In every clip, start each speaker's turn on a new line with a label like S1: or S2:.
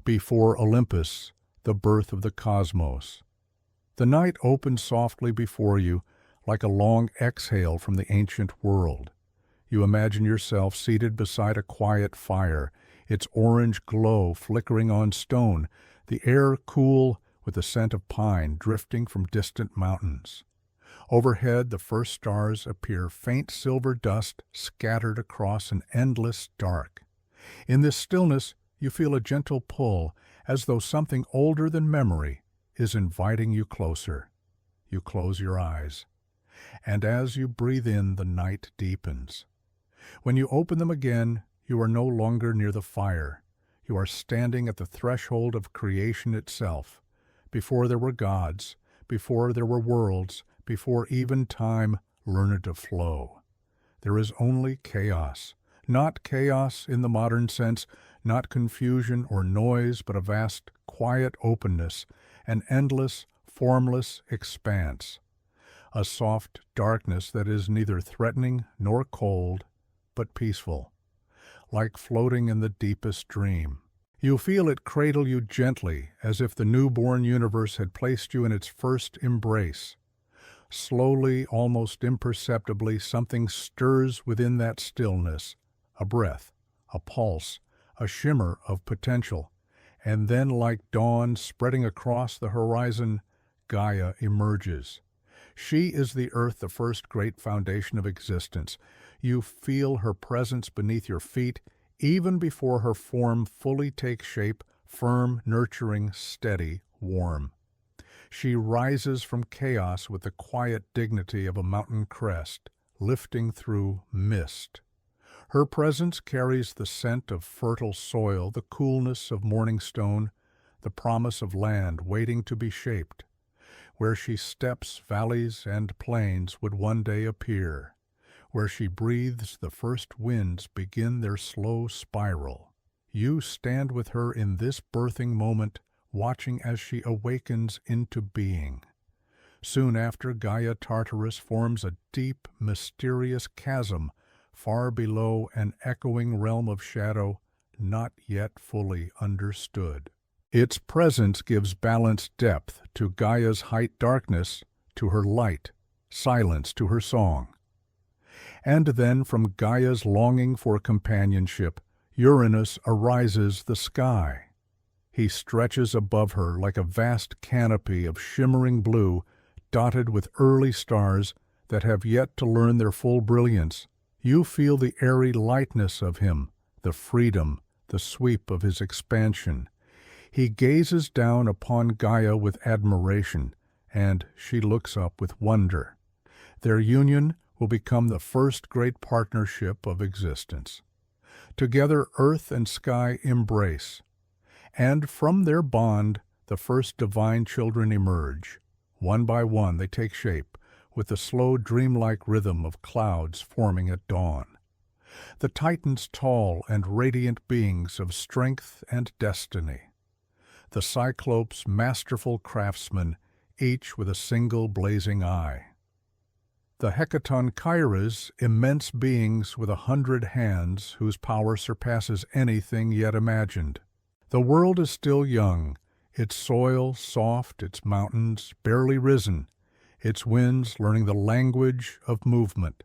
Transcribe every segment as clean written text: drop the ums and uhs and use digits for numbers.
S1: before Olympus, the birth of the cosmos. The night opens softly before you like a long exhale from the ancient world. You imagine yourself seated beside a quiet fire, its orange glow flickering on stone, the air cool with the scent of pine drifting from distant mountains. Overhead, the first stars appear, faint silver dust scattered across an endless dark. In this stillness, you feel a gentle pull, as though something older than memory is inviting you closer. You close your eyes, and as you breathe in, the night deepens. When you open them again, you are no longer near the fire. You are standing at the threshold of creation itself, before there were gods, before there were worlds, before even time learned to flow. There is only chaos, not chaos in the modern sense, not confusion or noise, but a vast, quiet openness, an endless, formless expanse, a soft darkness that is neither threatening nor cold, but peaceful, like floating in the deepest dream. You feel it cradle you gently, as if the newborn universe had placed you in its first embrace. Slowly, almost imperceptibly, something stirs within that stillness, a breath, a pulse, a shimmer of potential, and then, like dawn spreading across the horizon, Gaia emerges. She is the earth, the first great foundation of existence. You feel her presence beneath your feet, even before her form fully takes shape, firm, nurturing, steady, warm. She rises from chaos with the quiet dignity of a mountain crest, lifting through mist. Her presence carries the scent of fertile soil, the coolness of morning stone, the promise of land waiting to be shaped. Where she steps, valleys and plains would one day appear. Where she breathes, the first winds begin their slow spiral. You stand with her in this birthing moment, watching as she awakens into being. Soon after, Gaia Tartarus forms a deep, mysterious chasm far below an echoing realm of shadow not yet fully understood. Its presence gives balanced depth to Gaia's height darkness, to her light, silence to her song. And then from Gaia's longing for companionship, Uranus arises the sky. He stretches above her like a vast canopy of shimmering blue, dotted with early stars that have yet to learn their full brilliance. You feel the airy lightness of him, the freedom, the sweep of his expansion. He gazes down upon Gaia with admiration, and she looks up with wonder. Their union will become the first great partnership of existence. Together earth and sky embrace, and from their bond the first divine children emerge. One by one they take shape, with the slow dreamlike rhythm of clouds forming at dawn. The Titans tall and radiant beings of strength and destiny. The Cyclops masterful craftsmen, each with a single blazing eye. The Hecatonchires immense beings with 100 hands whose power surpasses anything yet imagined. The world is still young, its soil soft, its mountains barely risen, its winds learning the language of movement.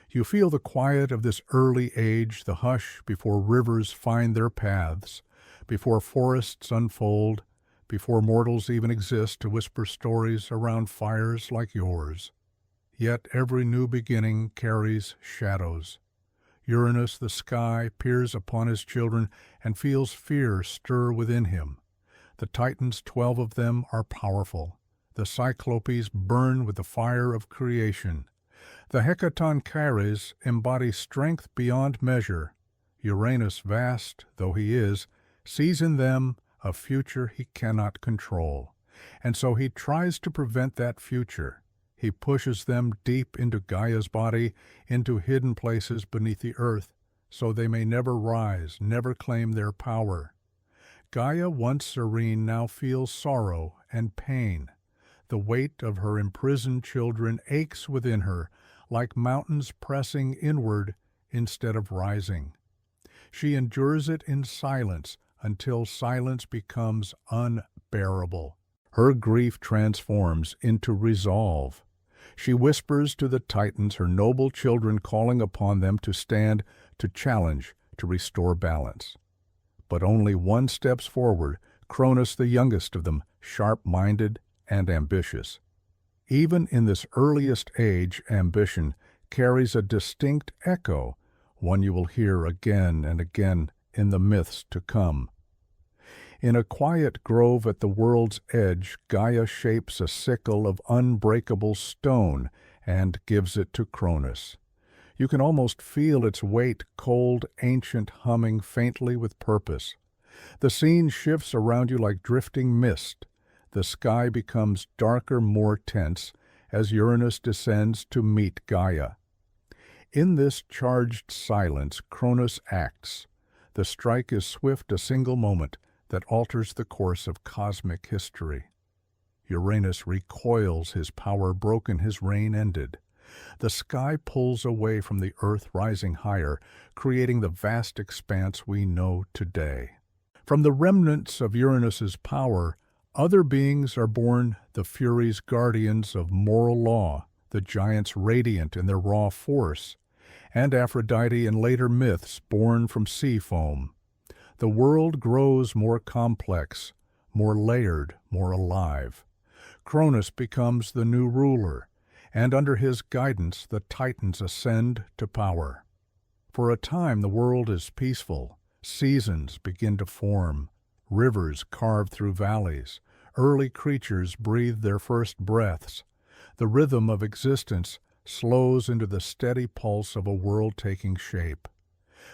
S1: You feel the quiet of this early age, the hush before rivers find their paths, before forests unfold, before mortals even exist to whisper stories around fires like yours. Yet every new beginning carries shadows. Uranus, the sky, peers upon his children and feels fear stir within him. The Titans, 12 of them, are powerful. The Cyclopes burn with the fire of creation. The Hecatonchires embody strength beyond measure. Uranus, vast though he is, sees in them a future he cannot control. And so he tries to prevent that future. He pushes them deep into Gaia's body, into hidden places beneath the earth, so they may never rise, never claim their power. Gaia, once serene, now feels sorrow and pain. The weight of her imprisoned children aches within her, like mountains pressing inward instead of rising. She endures it in silence, until silence becomes unbearable. Her grief transforms into resolve. She whispers to the Titans, her noble children, calling upon them to stand, to challenge, to restore balance. But only one steps forward, Cronus, the youngest of them, sharp-minded and ambitious. Even in this earliest age, ambition carries a distinct echo, one you will hear again and again in the myths to come. In a quiet grove at the world's edge, Gaia shapes a sickle of unbreakable stone and gives it to Cronus. You can almost feel its weight, cold, ancient, humming faintly with purpose. The scene shifts around you like drifting mist. The sky becomes darker, more tense, as Uranus descends to meet Gaia. In this charged silence, Cronus acts. The strike is swift, a single moment that alters the course of cosmic history. Uranus recoils, his power broken, his reign ended. The sky pulls away from the earth, rising higher, creating the vast expanse we know today. From the remnants of Uranus's power, other beings are born, the Furies, guardians of moral law, the giants radiant in their raw force, and Aphrodite in later myths born from sea foam. The world grows more complex, more layered, more alive. Cronus becomes the new ruler, and under his guidance the Titans ascend to power. For a time the world is peaceful, seasons begin to form, rivers carve through valleys, early creatures breathe their first breaths. The rhythm of existence slows into the steady pulse of a world taking shape.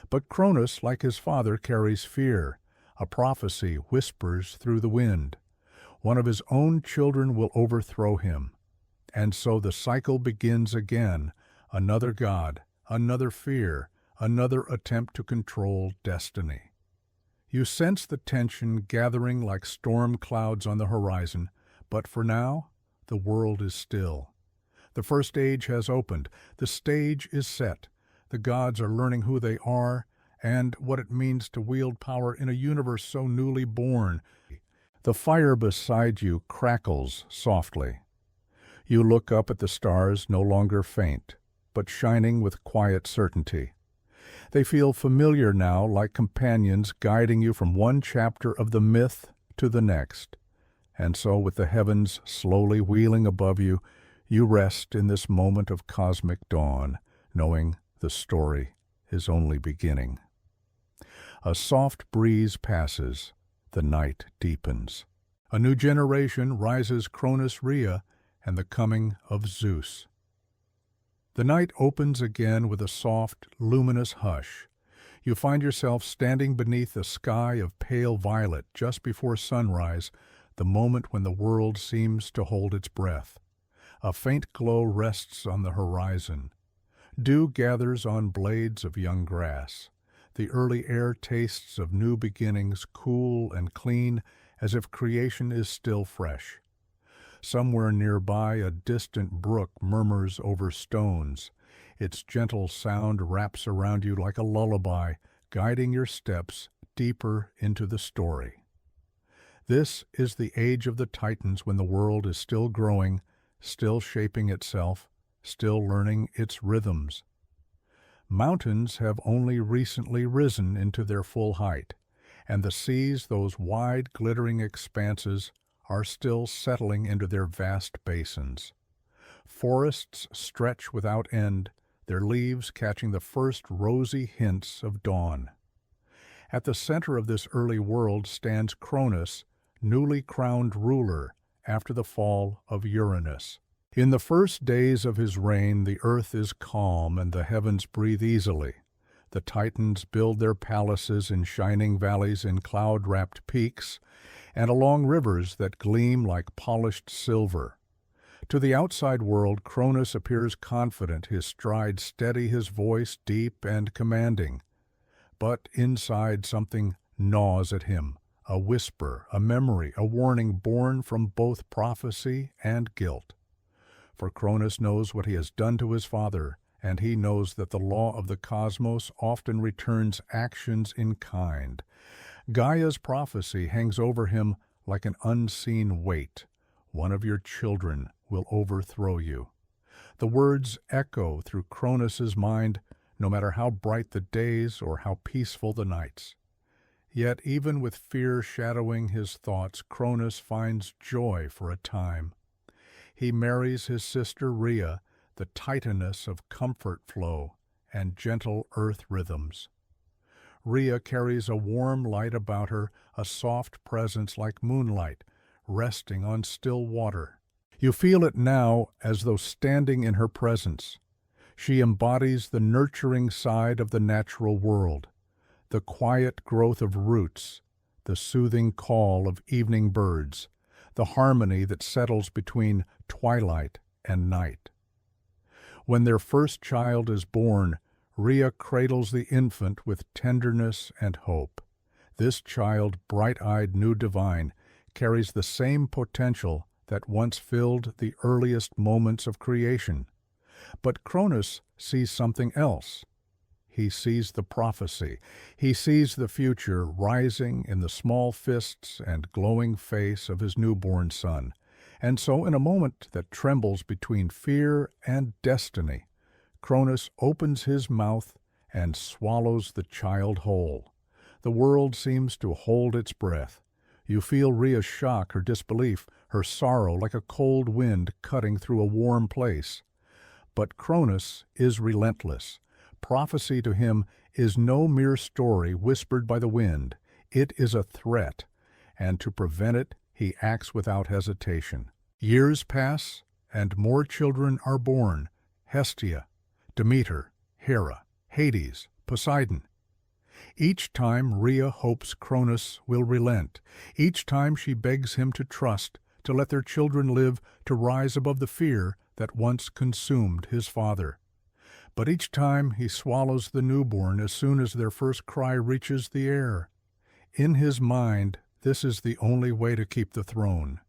S1: But Cronus, like his father, carries fear. A prophecy whispers through the wind. One of his own children will overthrow him. And so the cycle begins again. Another god, another fear, another attempt to control destiny. You sense the tension gathering like storm clouds on the horizon, but for now, the world is still. The first age has opened. The stage is set. The gods are learning who they are and what it means to wield power in a universe so newly born. The fire beside you crackles softly. You look up at the stars, no longer faint, but shining with quiet certainty. They feel familiar now, like companions guiding you from one chapter of the myth to the next. And so, with the heavens slowly wheeling above you, you rest in this moment of cosmic dawn, knowing the story is only beginning. A soft breeze passes, the night deepens. A new generation rises, Cronus, Rhea, and the coming of Zeus. The night opens again with a soft, luminous hush. You find yourself standing beneath a sky of pale violet just before sunrise, the moment when the world seems to hold its breath. A faint glow rests on the horizon. Dew gathers on blades of young grass. The early air tastes of new beginnings, cool and clean, as if creation is still fresh. Somewhere nearby, a distant brook murmurs over stones. Its gentle sound wraps around you like a lullaby, guiding your steps deeper into the story. This is the age of the Titans, when the world is still growing, still shaping itself, still learning its rhythms. Mountains have only recently risen into their full height, and the seas, those wide, glittering expanses, are still settling into their vast basins. Forests stretch without end, their leaves catching the first rosy hints of dawn. At the center of this early world stands Cronus, newly crowned ruler after the fall of Uranus. In the first days of his reign, the earth is calm and the heavens breathe easily. The Titans build their palaces in shining valleys in cloud-wrapped peaks, and along rivers that gleam like polished silver. To the outside world, Cronus appears confident, his stride steady, his voice deep and commanding. But inside, something gnaws at him, a whisper, a memory, a warning born from both prophecy and guilt. For Cronus knows what he has done to his father, and he knows that the law of the cosmos often returns actions in kind. Gaia's prophecy hangs over him like an unseen weight. One of your children will overthrow you. The words echo through Cronus's mind, no matter how bright the days or how peaceful the nights. Yet even with fear shadowing his thoughts, Cronus finds joy for a time. He marries his sister Rhea, the Titaness of comfort flow and gentle earth rhythms. Rhea carries a warm light about her, a soft presence like moonlight, resting on still water. You feel it now as though standing in her presence. She embodies the nurturing side of the natural world, the quiet growth of roots, the soothing call of evening birds, the harmony that settles between twilight and night. When their first child is born, Rhea cradles the infant with tenderness and hope. This child, bright-eyed new divine, carries the same potential that once filled the earliest moments of creation. But Cronus sees something else. He sees the prophecy. He sees the future rising in the small fists and glowing face of his newborn son. And so, in a moment that trembles between fear and destiny, Cronus opens his mouth and swallows the child whole. The world seems to hold its breath. You feel Rhea's shock, her disbelief, her sorrow like a cold wind cutting through a warm place. But Cronus is relentless. Prophecy to him is no mere story whispered by the wind. It is a threat, and to prevent it, he acts without hesitation. Years pass, and more children are born. Hestia, Demeter, Hera, Hades, Poseidon. Each time Rhea hopes Cronus will relent. Each time she begs him to trust, to let their children live, to rise above the fear that once consumed his father. But each time he swallows the newborn as soon as their first cry reaches the air. In his mind, this is the only way to keep the throne,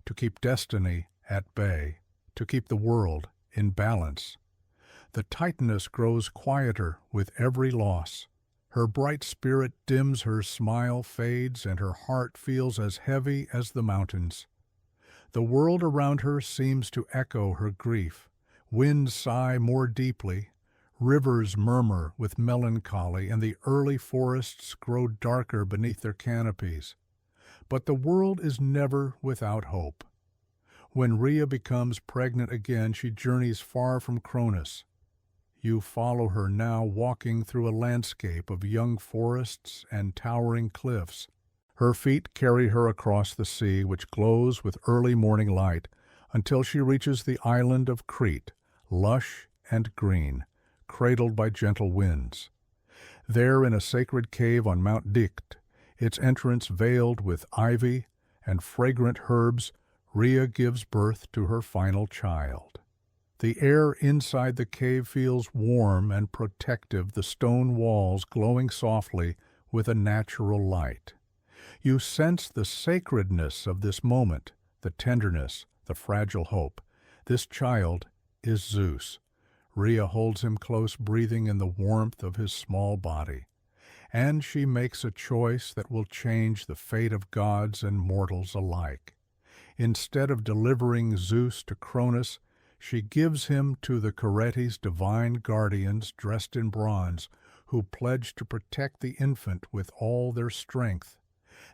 S1: to keep destiny at bay, to keep the world in balance. The Titaness grows quieter with every loss. Her bright spirit dims, her smile fades, and her heart feels as heavy as the mountains. The world around her seems to echo her grief. Winds sigh more deeply, rivers murmur with melancholy, and the early forests grow darker beneath their canopies. But the world is never without hope. When Rhea becomes pregnant again, she journeys far from Cronus. You follow her now, walking through a landscape of young forests and towering cliffs. Her feet carry her across the sea, which glows with early morning light, until she reaches the island of Crete, lush and green, cradled by gentle winds. There, in a sacred cave on Mount Dicte, its entrance veiled with ivy and fragrant herbs, Rhea gives birth to her final child. The air inside the cave feels warm and protective, the stone walls glowing softly with a natural light. You sense the sacredness of this moment, the tenderness, the fragile hope. This child is Zeus. Rhea holds him close, breathing in the warmth of his small body. And she makes a choice that will change the fate of gods and mortals alike. Instead of delivering Zeus to Cronus, she gives him to the Curetes' divine guardians dressed in bronze, who pledge to protect the infant with all their strength.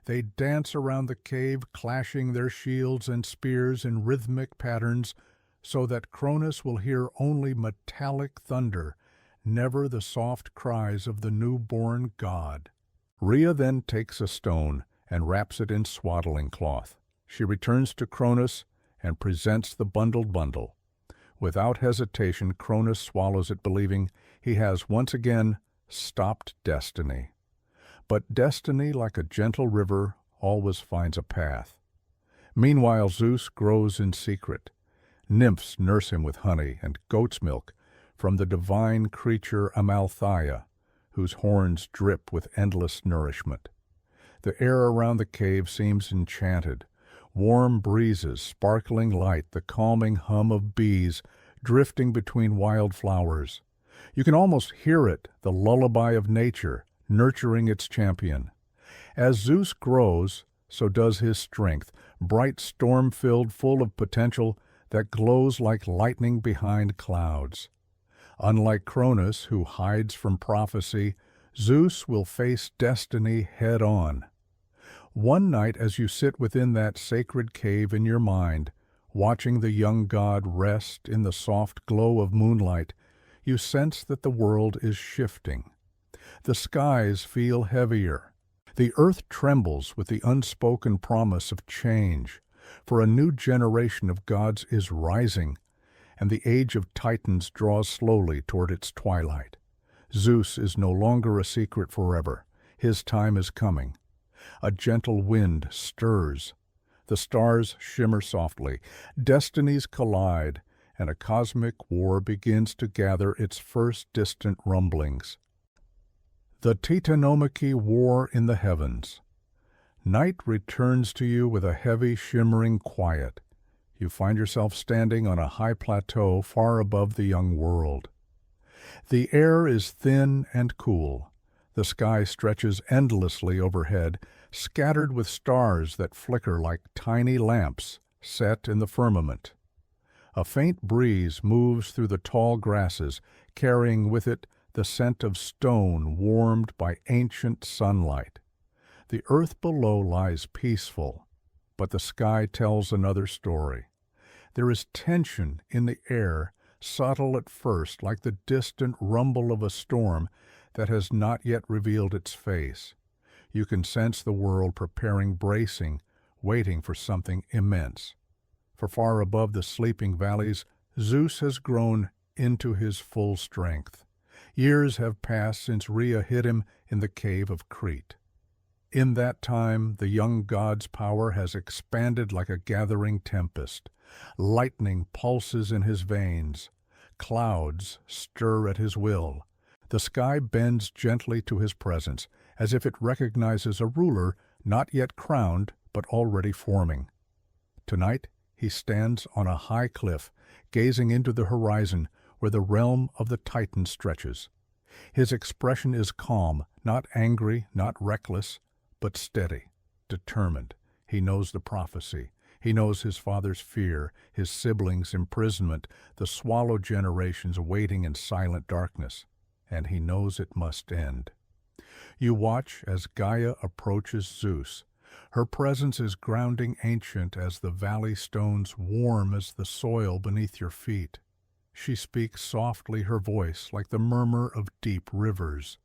S1: They dance around the cave, clashing their shields and spears in rhythmic patterns, so that Cronus will hear only metallic thunder, never the soft cries of the newborn god. Rhea then takes a stone and wraps it in swaddling cloth. She returns to Cronus and presents the bundled bundle. Without hesitation, Cronus swallows it, believing he has once again stopped destiny. But destiny, like a gentle river, always finds a path. Meanwhile, Zeus grows in secret. Nymphs nurse him with honey and goat's milk from the divine creature Amalthea, whose horns drip with endless nourishment. The air around the cave seems enchanted. Warm breezes, sparkling light, the calming hum of bees drifting between wild flowers. You can almost hear it, the lullaby of nature, nurturing its champion. As Zeus grows, so does his strength, bright, storm-filled, full of potential that glows like lightning behind clouds. Unlike Cronus, who hides from prophecy, Zeus will face destiny head-on. One night as you sit within that sacred cave in your mind, watching the young god rest in the soft glow of moonlight, you sense that the world is shifting. The skies feel heavier. The earth trembles with the unspoken promise of change, for a new generation of gods is rising, and the age of Titans draws slowly toward its twilight. Zeus is no longer a secret forever. His time is coming. A gentle wind stirs. The stars shimmer softly. Destinies collide, and a cosmic war begins to gather its first distant rumblings. The Titanomachy War in the Heavens. Night returns to you with a heavy, shimmering quiet. You find yourself standing on a high plateau far above the young world. The air is thin and cool. The sky stretches endlessly overhead, scattered with stars that flicker like tiny lamps set in the firmament. A faint breeze moves through the tall grasses, carrying with it the scent of stone warmed by ancient sunlight. The earth below lies peaceful, but the sky tells another story. There is tension in the air, subtle at first, like the distant rumble of a storm that has not yet revealed its face. You can sense the world preparing, bracing, waiting for something immense. For far above the sleeping valleys, Zeus has grown into his full strength. Years have passed since Rhea hid him in the cave of Crete. In that time, the young god's power has expanded like a gathering tempest. Lightning pulses in his veins. Clouds stir at his will. The sky bends gently to his presence, as if it recognizes a ruler not yet crowned but already forming. Tonight, he stands on a high cliff, gazing into the horizon where the realm of the Titans stretches. His expression is calm, not angry, not reckless, but steady, determined. He knows the prophecy. He knows his father's fear, his siblings' imprisonment, the swallow generations waiting in silent darkness, and he knows it must end. You watch as Gaia approaches Zeus. Her presence is grounding, ancient as the valley stones, warm as the soil beneath your feet. She speaks softly, her voice like the murmur of deep rivers.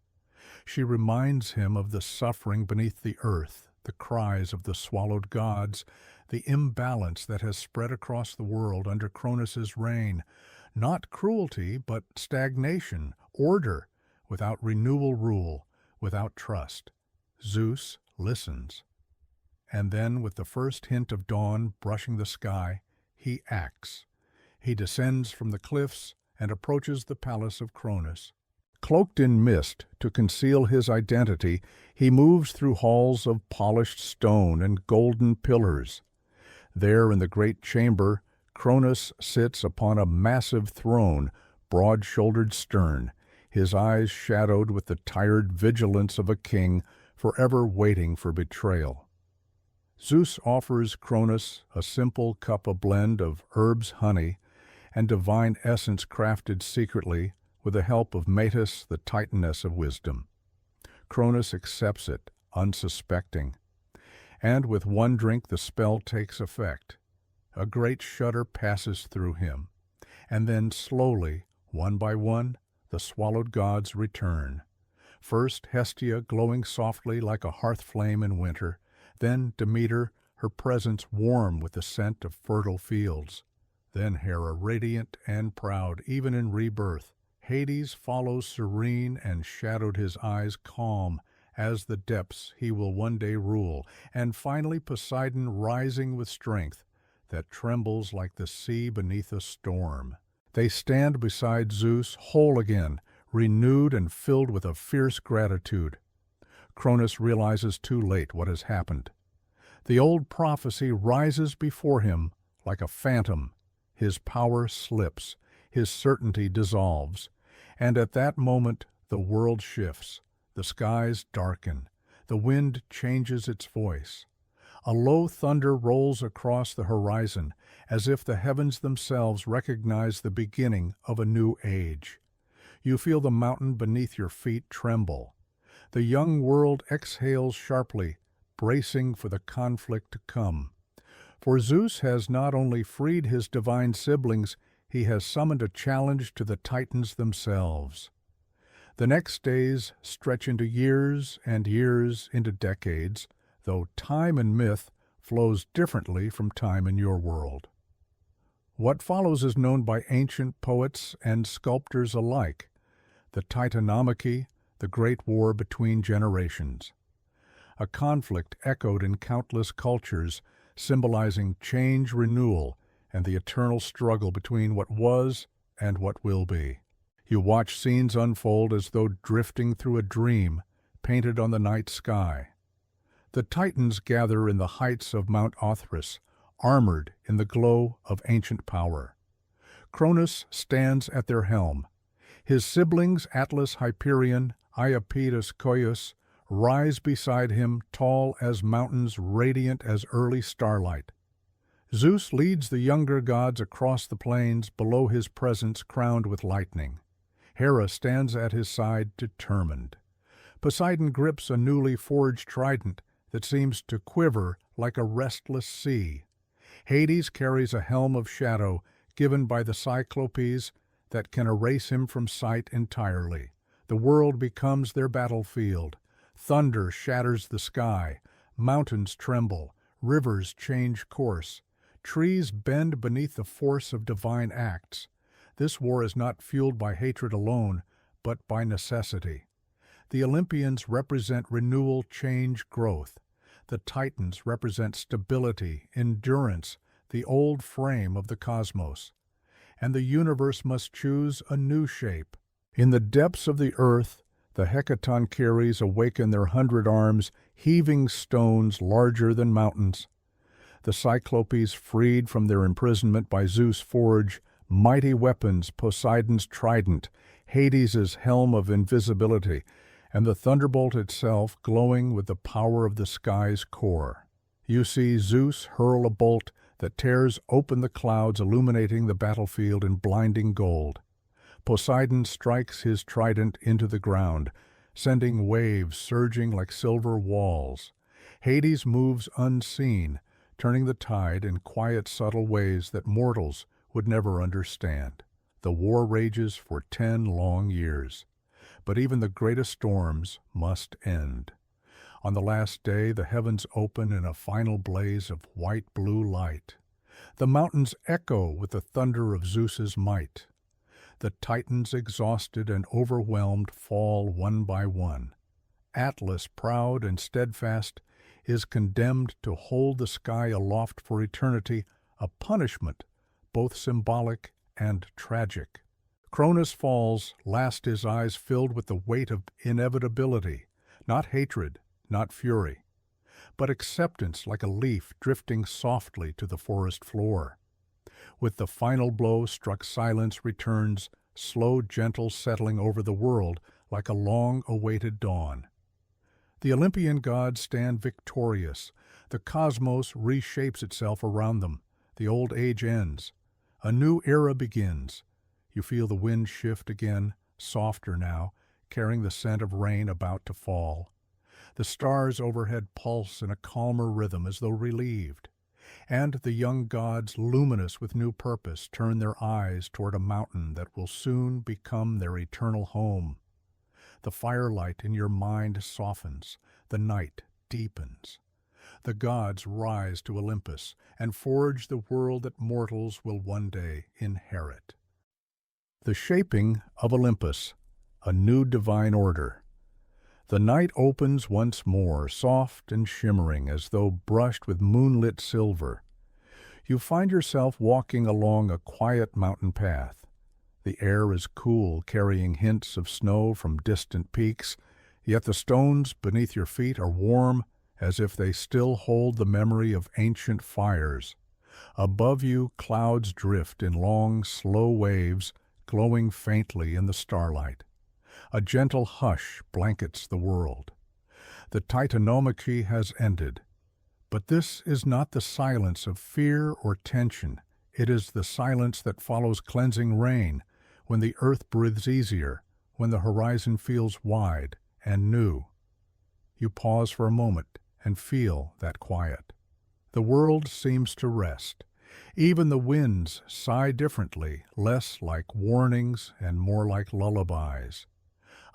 S1: She reminds him of the suffering beneath the earth, the cries of the swallowed gods, the imbalance that has spread across the world under Cronus's reign. Not cruelty, but stagnation, order, without renewal rule, without trust. Zeus listens. And then, with the first hint of dawn brushing the sky, he acts. He descends from the cliffs and approaches the palace of Cronus. Cloaked in mist to conceal his identity, he moves through halls of polished stone and golden pillars. There in the great chamber, Cronus sits upon a massive throne, broad-shouldered stern, his eyes shadowed with the tired vigilance of a king forever waiting for betrayal. Zeus offers Cronus a simple cup, a blend of herbs, honey, and divine essence crafted secretly with the help of Metis, the Titaness of wisdom. Cronus accepts it, unsuspecting, and with one drink the spell takes effect. A great shudder passes through him, and then slowly, one by one, the swallowed gods return. First Hestia, glowing softly like a hearth flame in winter, then Demeter, her presence warm with the scent of fertile fields. Then Hera, radiant and proud, even in rebirth. Hades follows serene and shadowed, his eyes calm as the depths he will one day rule. And finally Poseidon, rising with strength that trembles like the sea beneath a storm. They stand beside Zeus, whole again, renewed and filled with a fierce gratitude. Cronus realizes too late what has happened. The old prophecy rises before him like a phantom. His power slips, his certainty dissolves, and at that moment the world shifts, the skies darken, The wind changes its voice. A low thunder rolls across the horizon, as if the heavens themselves recognize the beginning of a new age. You feel the mountain beneath your feet tremble. The young world exhales sharply, bracing for the conflict to come. For Zeus has not only freed his divine siblings, he has summoned a challenge to the Titans themselves. The next days stretch into years and years into decades, though time and myth flows differently from time in your world. What follows is known by ancient poets and sculptors alike, the Titanomachy, the great war between generations. A conflict echoed in countless cultures, symbolizing change, renewal, and the eternal struggle between what was and what will be. You watch scenes unfold as though drifting through a dream, painted on the night sky. The Titans gather in the heights of Mount Othrys, armored in the glow of ancient power. Cronus stands at their helm. His siblings Atlas Hyperion, Iapetus Coeus, rise beside him, tall as mountains, radiant as early starlight. Zeus leads the younger gods across the plains, below his presence crowned with lightning. Hera stands at his side, determined. Poseidon grips a newly forged trident that seems to quiver like a restless sea. Hades carries a helm of shadow given by the Cyclopes that can erase him from sight entirely. The world becomes their battlefield. Thunder shatters the sky. Mountains tremble. Rivers change course. Trees bend beneath the force of divine acts. This war is not fueled by hatred alone, but by necessity. The Olympians represent renewal, change, growth. The Titans represent stability, endurance, the old frame of the cosmos. And the universe must choose a new shape. In the depths of the earth, the Hecatoncheires awaken their 100 arms, heaving stones larger than mountains. The Cyclopes, freed from their imprisonment by Zeus, forge mighty weapons, Poseidon's trident, Hades' helm of invisibility, and the thunderbolt itself glowing with the power of the sky's core. You see Zeus hurl a bolt that tears open the clouds, illuminating the battlefield in blinding gold. Poseidon strikes his trident into the ground, sending waves surging like silver walls. Hades moves unseen, turning the tide in quiet, subtle ways that mortals would never understand. The war rages for 10 long years. But even the greatest storms must end. On the last day, the heavens open in a final blaze of white-blue light. The mountains echo with the thunder of Zeus's might. The Titans, exhausted and overwhelmed, fall one by one. Atlas, proud and steadfast, is condemned to hold the sky aloft for eternity, a punishment both symbolic and tragic. Cronus falls, last his eyes filled with the weight of inevitability, not hatred, not fury, but acceptance like a leaf drifting softly to the forest floor. With the final blow struck, silence returns, slow, gentle, settling over the world like a long-awaited dawn. The Olympian gods stand victorious. The cosmos reshapes itself around them. The old age ends. A new era begins. You feel the wind shift again, softer now, carrying the scent of rain about to fall. The stars overhead pulse in a calmer rhythm as though relieved. And the young gods, luminous with new purpose, turn their eyes toward a mountain that will soon become their eternal home. The firelight in your mind softens. The night deepens. The gods rise to Olympus and forge the world that mortals will one day inherit. The shaping of Olympus, a new divine order. The night opens once more, soft and shimmering as though brushed with moonlit silver. You find yourself walking along a quiet mountain path. The air is cool, carrying hints of snow from distant peaks, yet the stones beneath your feet are warm, as if they still hold the memory of ancient fires. Above you, clouds drift in long, slow waves, glowing faintly in the starlight. A gentle hush blankets the world. The Titanomachy has ended. But this is not the silence of fear or tension. It is the silence that follows cleansing rain, when the earth breathes easier, when the horizon feels wide and new. You pause for a moment and feel that quiet. The world seems to rest. Even the winds sigh differently, less like warnings and more like lullabies.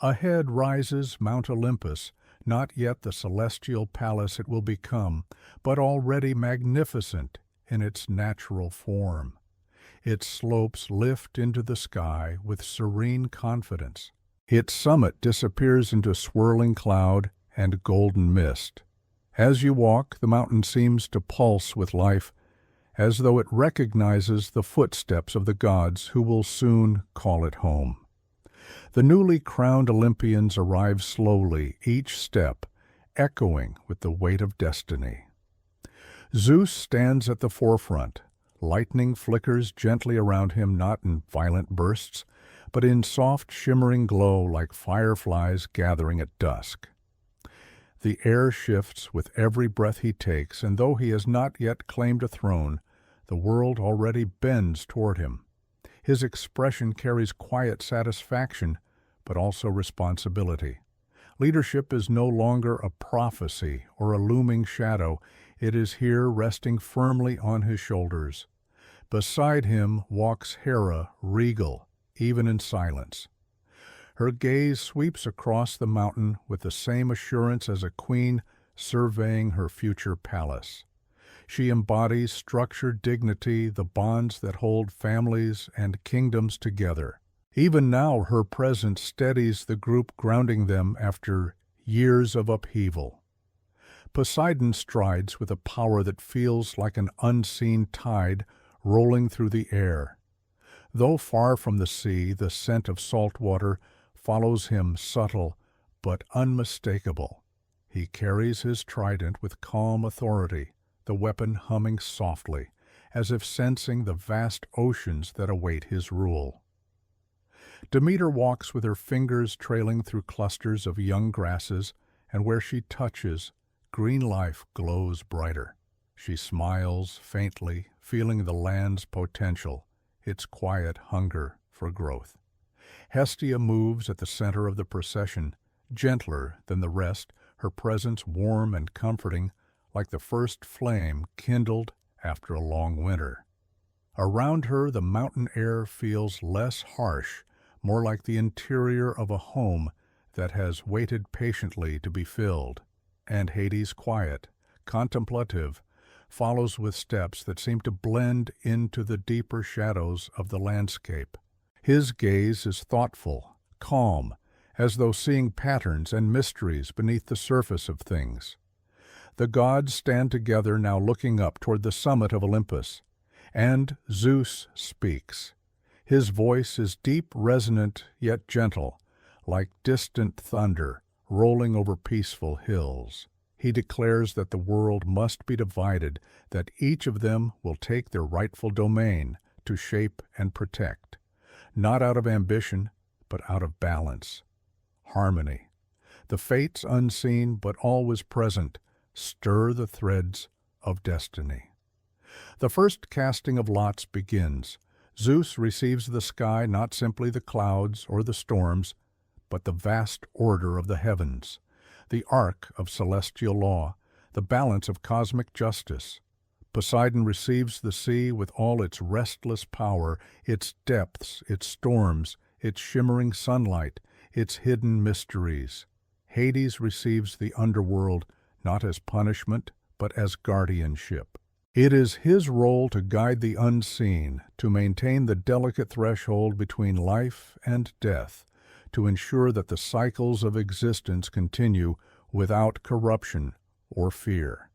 S1: Ahead rises Mount Olympus, not yet the celestial palace it will become, but already magnificent in its natural form. Its slopes lift into the sky with serene confidence. Its summit disappears into swirling cloud and golden mist. As you walk, the mountain seems to pulse with life, as though it recognizes the footsteps of the gods who will soon call it home. The newly crowned Olympians arrive slowly, each step echoing with the weight of destiny. Zeus stands at the forefront. Lightning flickers gently around him, not in violent bursts, but in soft shimmering glow like fireflies gathering at dusk. The air shifts with every breath he takes, and though he has not yet claimed a throne, the world already bends toward him. His expression carries quiet satisfaction, but also responsibility. Leadership is no longer a prophecy or a looming shadow. It is here resting firmly on his shoulders. Beside him walks Hera, regal, even in silence. Her gaze sweeps across the mountain with the same assurance as a queen surveying her future palace. She embodies structured dignity, the bonds that hold families and kingdoms together. Even now her presence steadies the group, grounding them after years of upheaval. Poseidon strides with a power that feels like an unseen tide rolling through the air. Though far from the sea, the scent of salt water follows him, subtle but unmistakable. He carries his trident with calm authority, the weapon humming softly, as if sensing the vast oceans that await his rule. Demeter walks with her fingers trailing through clusters of young grasses, and where she touches, green life glows brighter. She smiles faintly, feeling the land's potential, its quiet hunger for growth. Hestia moves at the center of the procession, gentler than the rest, her presence warm and comforting, like the first flame kindled after a long winter. Around her, the mountain air feels less harsh, more like the interior of a home that has waited patiently to be filled. And Hades, quiet, contemplative, follows with steps that seem to blend into the deeper shadows of the landscape. His gaze is thoughtful, calm, as though seeing patterns and mysteries beneath the surface of things. The gods stand together now, looking up toward the summit of Olympus, and Zeus speaks. His voice is deep, resonant, yet gentle, like distant thunder rolling over peaceful hills. He declares that the world must be divided, that each of them will take their rightful domain to shape and protect, not out of ambition, but out of balance, harmony. The fates unseen but always present stir the threads of destiny. The first casting of lots begins. Zeus receives the sky, not simply the clouds or the storms, but the vast order of the heavens, the arc of celestial law, the balance of cosmic justice. Poseidon receives the sea with all its restless power, its depths, its storms, its shimmering sunlight, its hidden mysteries. Hades receives the underworld not as punishment, but as guardianship. It is his role to guide the unseen, to maintain the delicate threshold between life and death, to ensure that the cycles of existence continue without corruption or fear.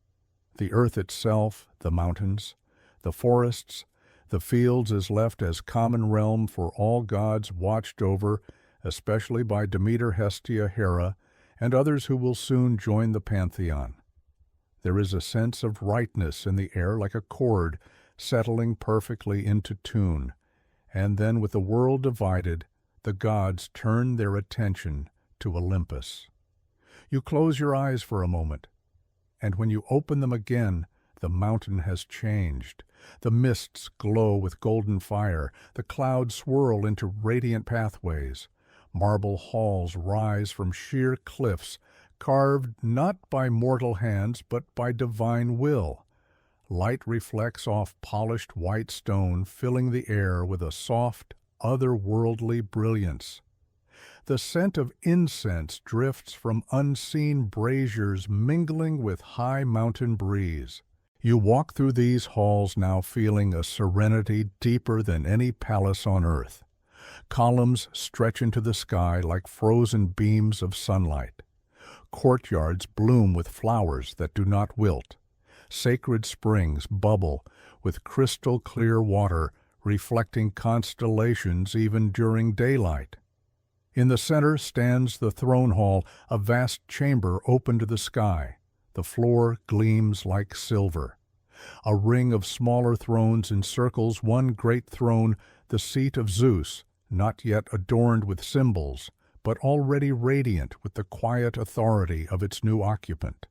S1: The earth itself, the mountains, the forests, the fields is left as common realm for all gods watched over, especially by Demeter, Hestia, Hera, and others who will soon join the pantheon. There is a sense of rightness in the air, like a chord settling perfectly into tune, and then with the world divided, the gods turn their attention to Olympus. You close your eyes for a moment, and when you open them again, the mountain has changed. The mists glow with golden fire, the clouds swirl into radiant pathways. Marble halls rise from sheer cliffs, carved not by mortal hands but by divine will. Light reflects off polished white stone, filling the air with a soft, otherworldly brilliance. The scent of incense drifts from unseen braziers, mingling with high mountain breeze. You walk through these halls now feeling a serenity deeper than any palace on earth. Columns stretch into the sky like frozen beams of sunlight. Courtyards bloom with flowers that do not wilt. Sacred springs bubble with crystal-clear water, reflecting constellations even during daylight. In the center stands the throne hall, a vast chamber open to the sky. The floor gleams like silver. A ring of smaller thrones encircles one great throne, the seat of Zeus, not yet adorned with symbols, but already radiant with the quiet authority of its new occupant.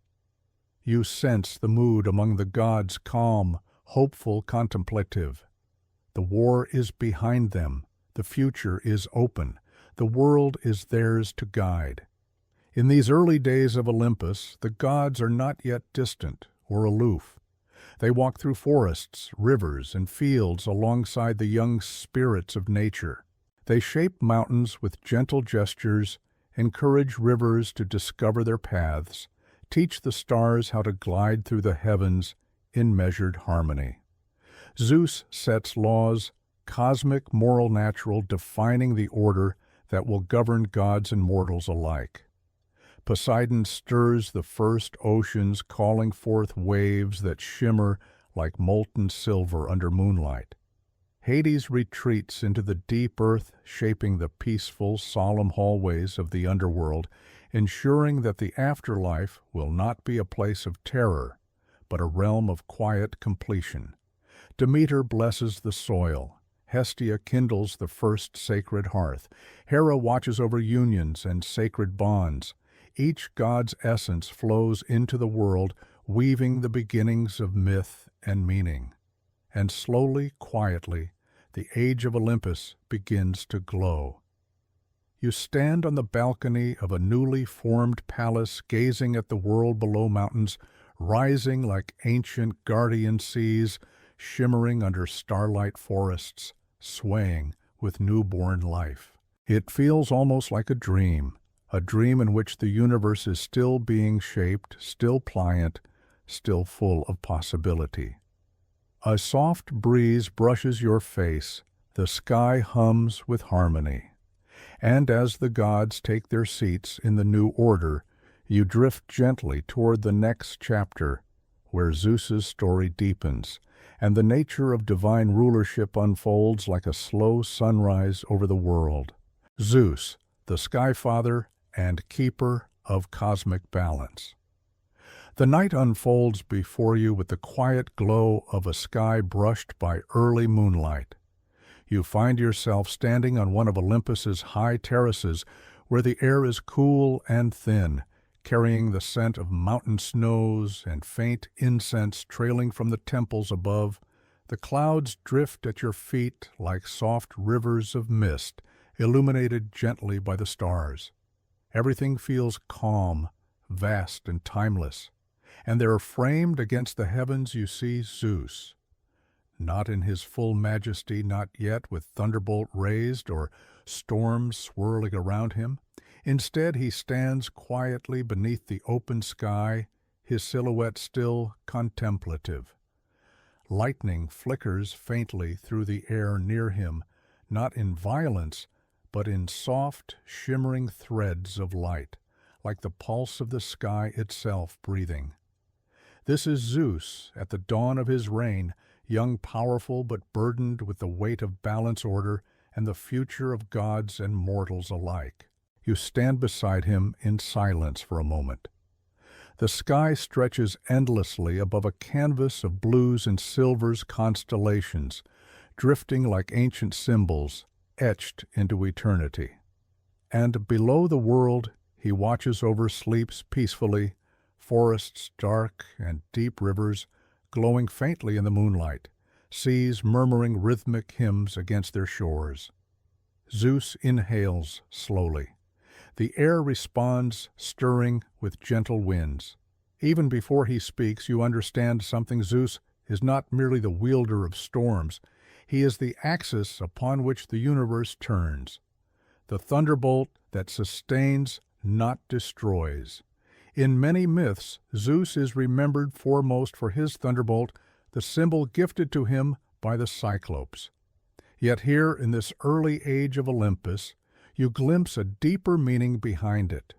S1: You sense the mood among the gods, calm, hopeful, contemplative. The war is behind them, the future is open, the world is theirs to guide. In these early days of Olympus, the gods are not yet distant or aloof. They walk through forests, rivers, and fields alongside the young spirits of nature. They shape mountains with gentle gestures, encourage rivers to discover their paths, teach the stars how to glide through the heavens in measured harmony. Zeus sets laws, cosmic, moral, natural, defining the order that will govern gods and mortals alike. Poseidon stirs the first oceans, calling forth waves that shimmer like molten silver under moonlight. Hades retreats into the deep earth, shaping the peaceful, solemn hallways of the underworld, ensuring that the afterlife will not be a place of terror, but a realm of quiet completion. Demeter blesses the soil. Hestia kindles the first sacred hearth. Hera watches over unions and sacred bonds. Each god's essence flows into the world, weaving the beginnings of myth and meaning. And slowly, quietly, the age of Olympus begins to glow. You stand on the balcony of a newly formed palace, gazing at the world below, mountains rising like ancient guardian seas, shimmering under starlight forests, swaying with newborn life. It feels almost like a dream in which the universe is still being shaped, still pliant, still full of possibility. A soft breeze brushes your face, the sky hums with harmony. And as the gods take their seats in the new order, you drift gently toward the next chapter, where Zeus's story deepens, and the nature of divine rulership unfolds like a slow sunrise over the world. Zeus, the Skyfather and keeper of cosmic balance. The night unfolds before you with the quiet glow of a sky brushed by early moonlight. You find yourself standing on one of Olympus's high terraces, where the air is cool and thin, carrying the scent of mountain snows and faint incense trailing from the temples above. The clouds drift at your feet like soft rivers of mist, illuminated gently by the stars. Everything feels calm, vast, and timeless, and there framed against the heavens you see Zeus. Not in his full majesty, not yet with thunderbolt raised or storms swirling around him. Instead, he stands quietly beneath the open sky, his silhouette still contemplative. Lightning flickers faintly through the air near him, not in violence, but in soft, shimmering threads of light, like the pulse of the sky itself breathing. This is Zeus at the dawn of his reign, young, powerful, but burdened with the weight of balance, order, and the future of gods and mortals alike. You stand beside him in silence for a moment. The sky stretches endlessly above a canvas of blues and silvers, constellations, drifting like ancient symbols, etched into eternity. And below the world, he watches over sleeps peacefully, forests dark and deep rivers glowing faintly in the moonlight, seas murmuring rhythmic hymns against their shores. Zeus inhales slowly. The air responds, stirring with gentle winds. Even before he speaks, you understand something. Zeus is not merely the wielder of storms. He is the axis upon which the universe turns. The thunderbolt that sustains, not destroys. In many myths, Zeus is remembered foremost for his thunderbolt, the symbol gifted to him by the Cyclopes. Yet here, in this early age of Olympus, you glimpse a deeper meaning behind it.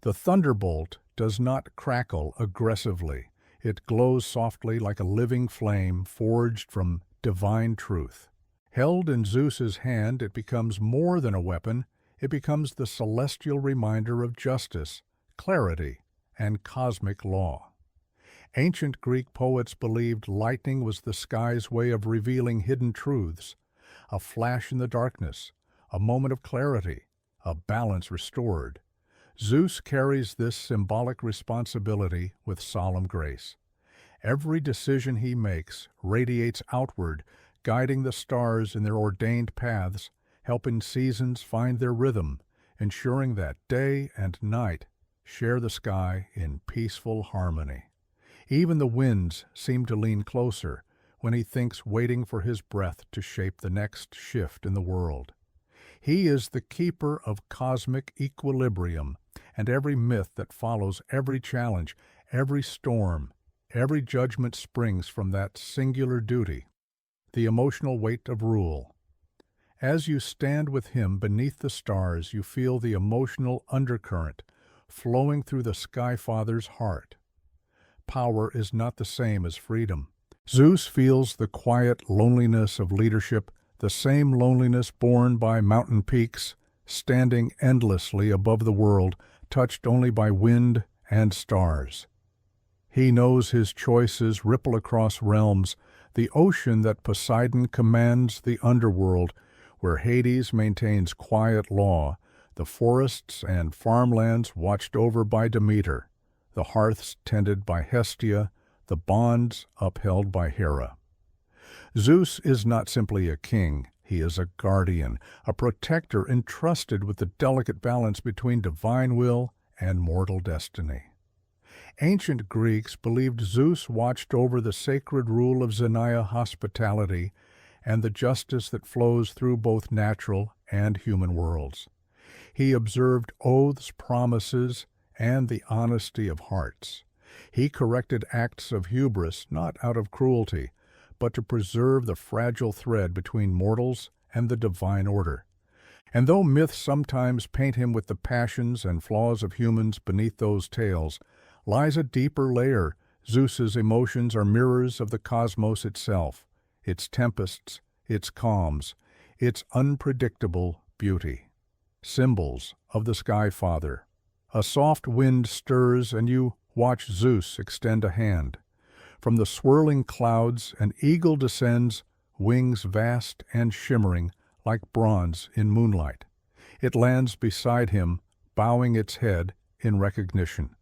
S1: The thunderbolt does not crackle aggressively. It glows softly like a living flame forged from divine truth. Held in Zeus's hand, it becomes more than a weapon. It becomes the celestial reminder of justice, clarity, and cosmic law. Ancient Greek poets believed lightning was the sky's way of revealing hidden truths, a flash in the darkness, a moment of clarity, a balance restored. Zeus carries this symbolic responsibility with solemn grace. Every decision he makes radiates outward, guiding the stars in their ordained paths, helping seasons find their rhythm, ensuring that day and night share the sky in peaceful harmony. Even the winds seem to lean closer when he thinks, waiting for his breath to shape the next shift in the world. He is the keeper of cosmic equilibrium, and every myth that follows, every challenge, every storm, every judgment springs from that singular duty, the emotional weight of rule. As you stand with him beneath the stars, you feel the emotional undercurrent flowing through the Skyfather's heart. Power is not the same as freedom. Zeus feels the quiet loneliness of leadership, the same loneliness borne by mountain peaks, standing endlessly above the world, touched only by wind and stars. He knows his choices ripple across realms, the ocean that Poseidon commands, the underworld, where Hades maintains quiet law, the forests and farmlands watched over by Demeter, the hearths tended by Hestia, the bonds upheld by Hera. Zeus is not simply a king, he is a guardian, a protector entrusted with the delicate balance between divine will and mortal destiny. Ancient Greeks believed Zeus watched over the sacred rule of Xenia hospitality and the justice that flows through both natural and human worlds. He observed oaths, promises, and the honesty of hearts. He corrected acts of hubris not out of cruelty, but to preserve the fragile thread between mortals and the divine order. And though myths sometimes paint him with the passions and flaws of humans beneath those tales, lies a deeper layer. Zeus's emotions are mirrors of the cosmos itself, its tempests, its calms, its unpredictable beauty. Symbols of the Skyfather. A soft wind stirs and you watch Zeus extend a hand. From the swirling clouds an eagle descends, wings vast and shimmering like bronze in moonlight. It lands beside him, bowing its head in recognition.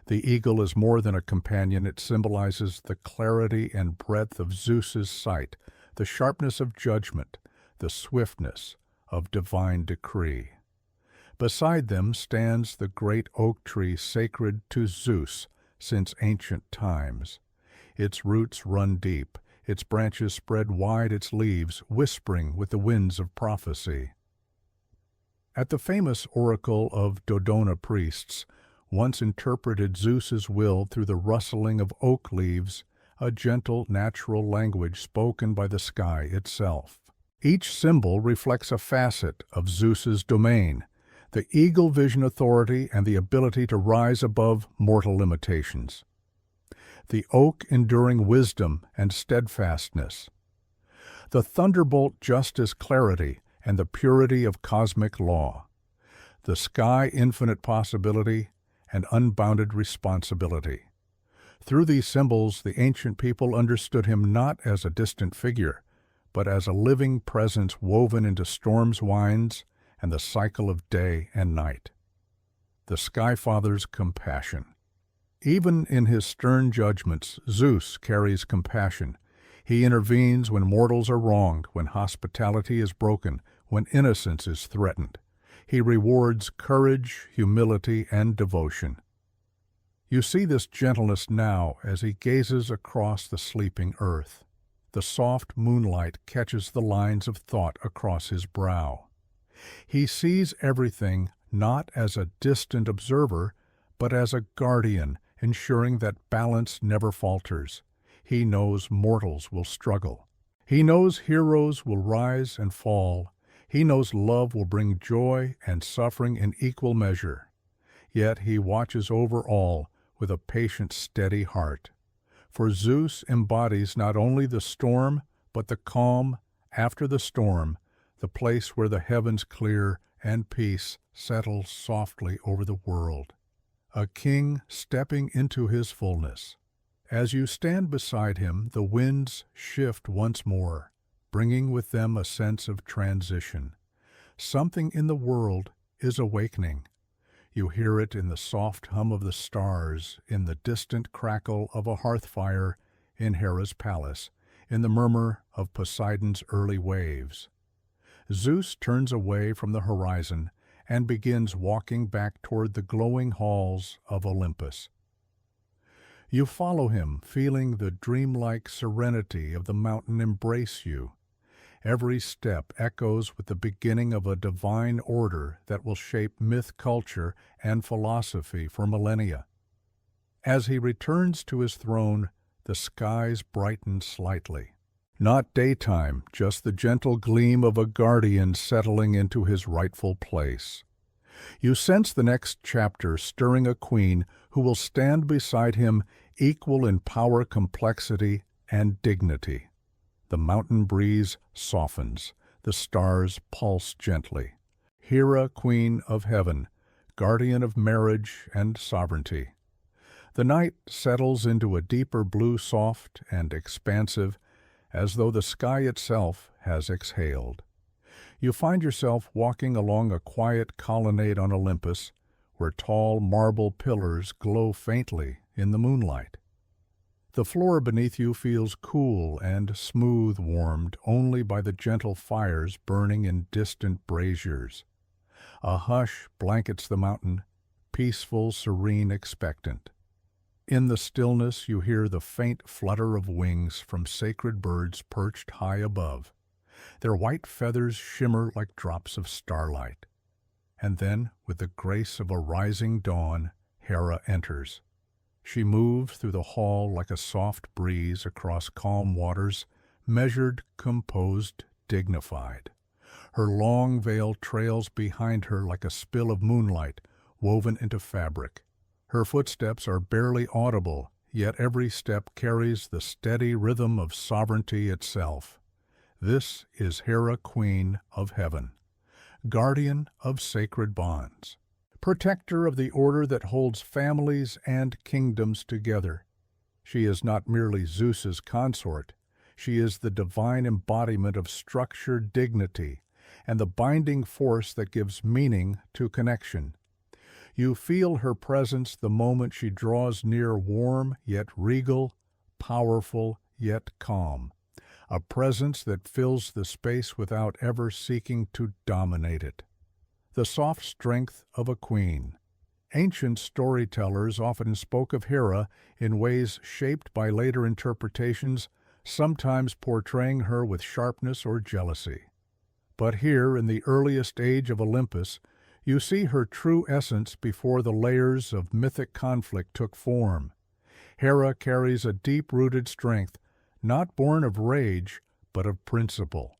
S1: The eagle is more than a companion. It symbolizes the clarity and breadth of Zeus's sight, the sharpness of judgment, the swiftness of divine decree. Beside them stands the great oak tree sacred to Zeus since ancient times. Its roots run deep, its branches spread wide, its leaves whispering with the winds of prophecy. At the famous oracle of Dodona priests, once interpreted Zeus's will through the rustling of oak leaves, a gentle, natural language spoken by the sky itself. Each symbol reflects a facet of Zeus's domain, the eagle vision authority and the ability to rise above mortal limitations. The oak enduring wisdom and steadfastness. The thunderbolt justice clarity and the purity of cosmic law. The sky infinite possibility and unbounded responsibility. Through these symbols, the ancient people understood him not as a distant figure, but as a living presence woven into storms' winds and the cycle of day and night. the Skyfather's compassion. Even in his stern judgments, Zeus carries compassion. He intervenes when mortals are wronged, when hospitality is broken, when innocence is threatened. He rewards courage, humility, and devotion. You see this gentleness now as he gazes across the sleeping earth. The soft moonlight catches the lines of thought across his brow. He sees everything not as a distant observer, but as a guardian, ensuring that balance never falters. He knows mortals will struggle. He knows heroes will rise and fall. He knows love will bring joy and suffering in equal measure. Yet he watches over all with a patient, steady heart. For Zeus embodies not only the storm, but the calm after the storm, the place where the heavens clear and peace settles softly over the world. A king stepping into his fullness. As you stand beside him, the winds shift once more, bringing with them a sense of transition. Something in the world is awakening. You hear it in the soft hum of the stars, in the distant crackle of a hearth fire in Hera's palace, in the murmur of Poseidon's early waves. Zeus turns away from the horizon and begins walking back toward the glowing halls of Olympus. You follow him, feeling the dreamlike serenity of the mountain embrace you. Every step echoes with the beginning of a divine order that will shape myth, culture, and philosophy for millennia. As he returns to his throne, the skies brighten slightly. Not daytime, just the gentle gleam of a guardian settling into his rightful place. You sense the next chapter stirring a queen who will stand beside him equal in power, complexity, and dignity. The mountain breeze softens, the stars pulse gently. Hera, queen of heaven, guardian of marriage and sovereignty. The night settles into a deeper blue, soft and expansive, as though the sky itself has exhaled. You find yourself walking along a quiet colonnade on Olympus, where tall marble pillars glow faintly in the moonlight. The floor beneath you feels cool and smooth-warmed only by the gentle fires burning in distant braziers. A hush blankets the mountain, peaceful, serene, expectant. In the stillness you hear the faint flutter of wings from sacred birds perched high above. Their white feathers shimmer like drops of starlight. And then, with the grace of a rising dawn, Hera enters. She moves through the hall like a soft breeze across calm waters, measured, composed, dignified. Her long veil trails behind her like a spill of moonlight woven into fabric. Her footsteps are barely audible, yet every step carries the steady rhythm of sovereignty itself. This is Hera, queen of heaven, guardian of sacred bonds, protector of the order that holds families and kingdoms together. She is not merely Zeus's consort. She is the divine embodiment of structured dignity and the binding force that gives meaning to connection. You feel her presence the moment she draws near, warm yet regal, powerful yet calm, a presence that fills the space without ever seeking to dominate it. The soft strength of a queen. Ancient storytellers often spoke of Hera in ways shaped by later interpretations, sometimes portraying her with sharpness or jealousy. But here, in the earliest age of Olympus, you see her true essence before the layers of mythic conflict took form. Hera carries a deep-rooted strength, not born of rage, but of principle.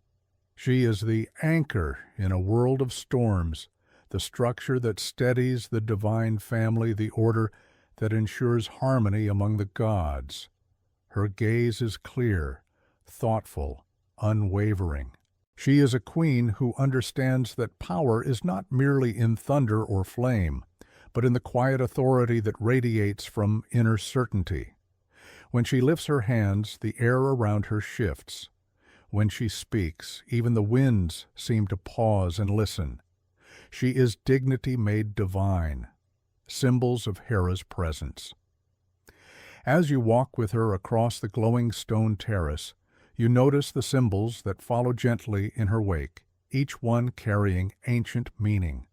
S1: She is the anchor in a world of storms, the structure that steadies the divine family, the order that ensures harmony among the gods. Her gaze is clear, thoughtful, unwavering. She is a queen who understands that power is not merely in thunder or flame, but in the quiet authority that radiates from inner certainty. When she lifts her hands, the air around her shifts. When she speaks, even the winds seem to pause and listen. She is dignity made divine. symbols of Hera's presence. As you walk with her across the glowing stone terrace, you notice the symbols that follow gently in her wake, each one carrying ancient meaning.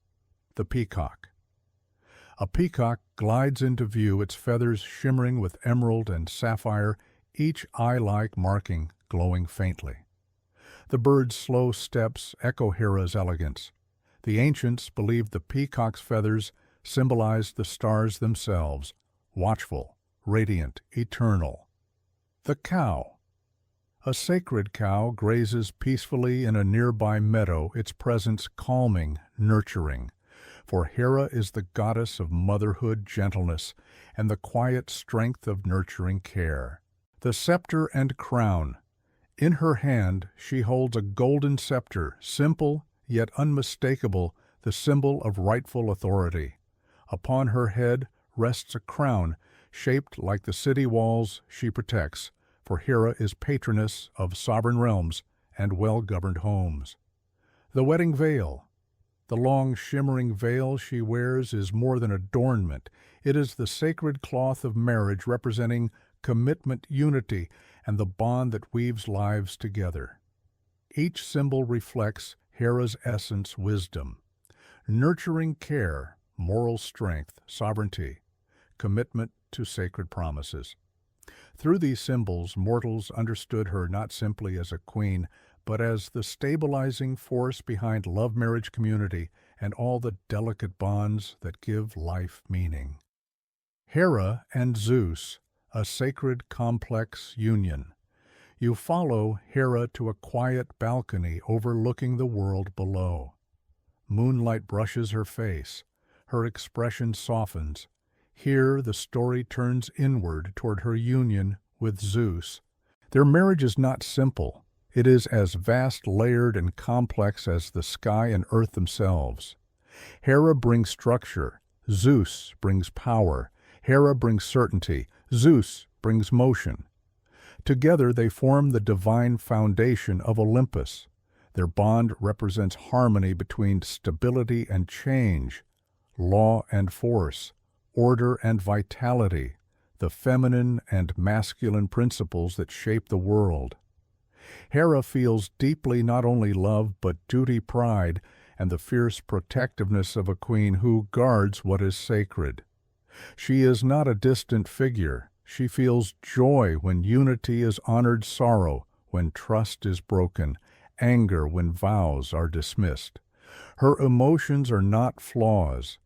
S1: The peacock. A peacock glides into view, its feathers shimmering with emerald and sapphire, each eye-like marking glowing faintly. The bird's slow steps echo Hera's elegance. The ancients believed the peacock's feathers symbolized the stars themselves, watchful, radiant, eternal. The cow. A sacred cow grazes peacefully in a nearby meadow, its presence calming, nurturing. For Hera is the goddess of motherhood, gentleness, and the quiet strength of nurturing care. The scepter and crown. In her hand she holds a golden scepter, simple yet unmistakable, the symbol of rightful authority. Upon her head rests a crown, shaped like the city walls she protects, for Hera is patroness of sovereign realms and well-governed homes. The wedding veil. The long, shimmering veil she wears is more than adornment. It is the sacred cloth of marriage representing commitment, unity, and the bond that weaves lives together. Each symbol reflects Hera's essence, wisdom, nurturing care, moral strength, sovereignty, commitment to sacred promises. Through these symbols, mortals understood her not simply as a queen, but as the stabilizing force behind love-marriage community and all the delicate bonds that give life meaning. Hera and Zeus, a sacred complex union. You follow Hera to a quiet balcony overlooking the world below. Moonlight brushes her face. Her expression softens. Here the story turns inward toward her union with Zeus. Their marriage is not simple. It is as vast, layered, and complex as the sky and earth themselves. Hera brings structure. Zeus brings power. Hera brings certainty. Zeus brings motion. Together they form the divine foundation of Olympus. Their bond represents harmony between stability and change, law and force, order and vitality, the feminine and masculine principles that shape the world. Hera feels deeply not only love but duty, pride, and the fierce protectiveness of a queen who guards what is sacred. She is not a distant figure. She feels joy when unity is honored, sorrow when trust is broken, anger when vows are dismissed. Her emotions are not flaws.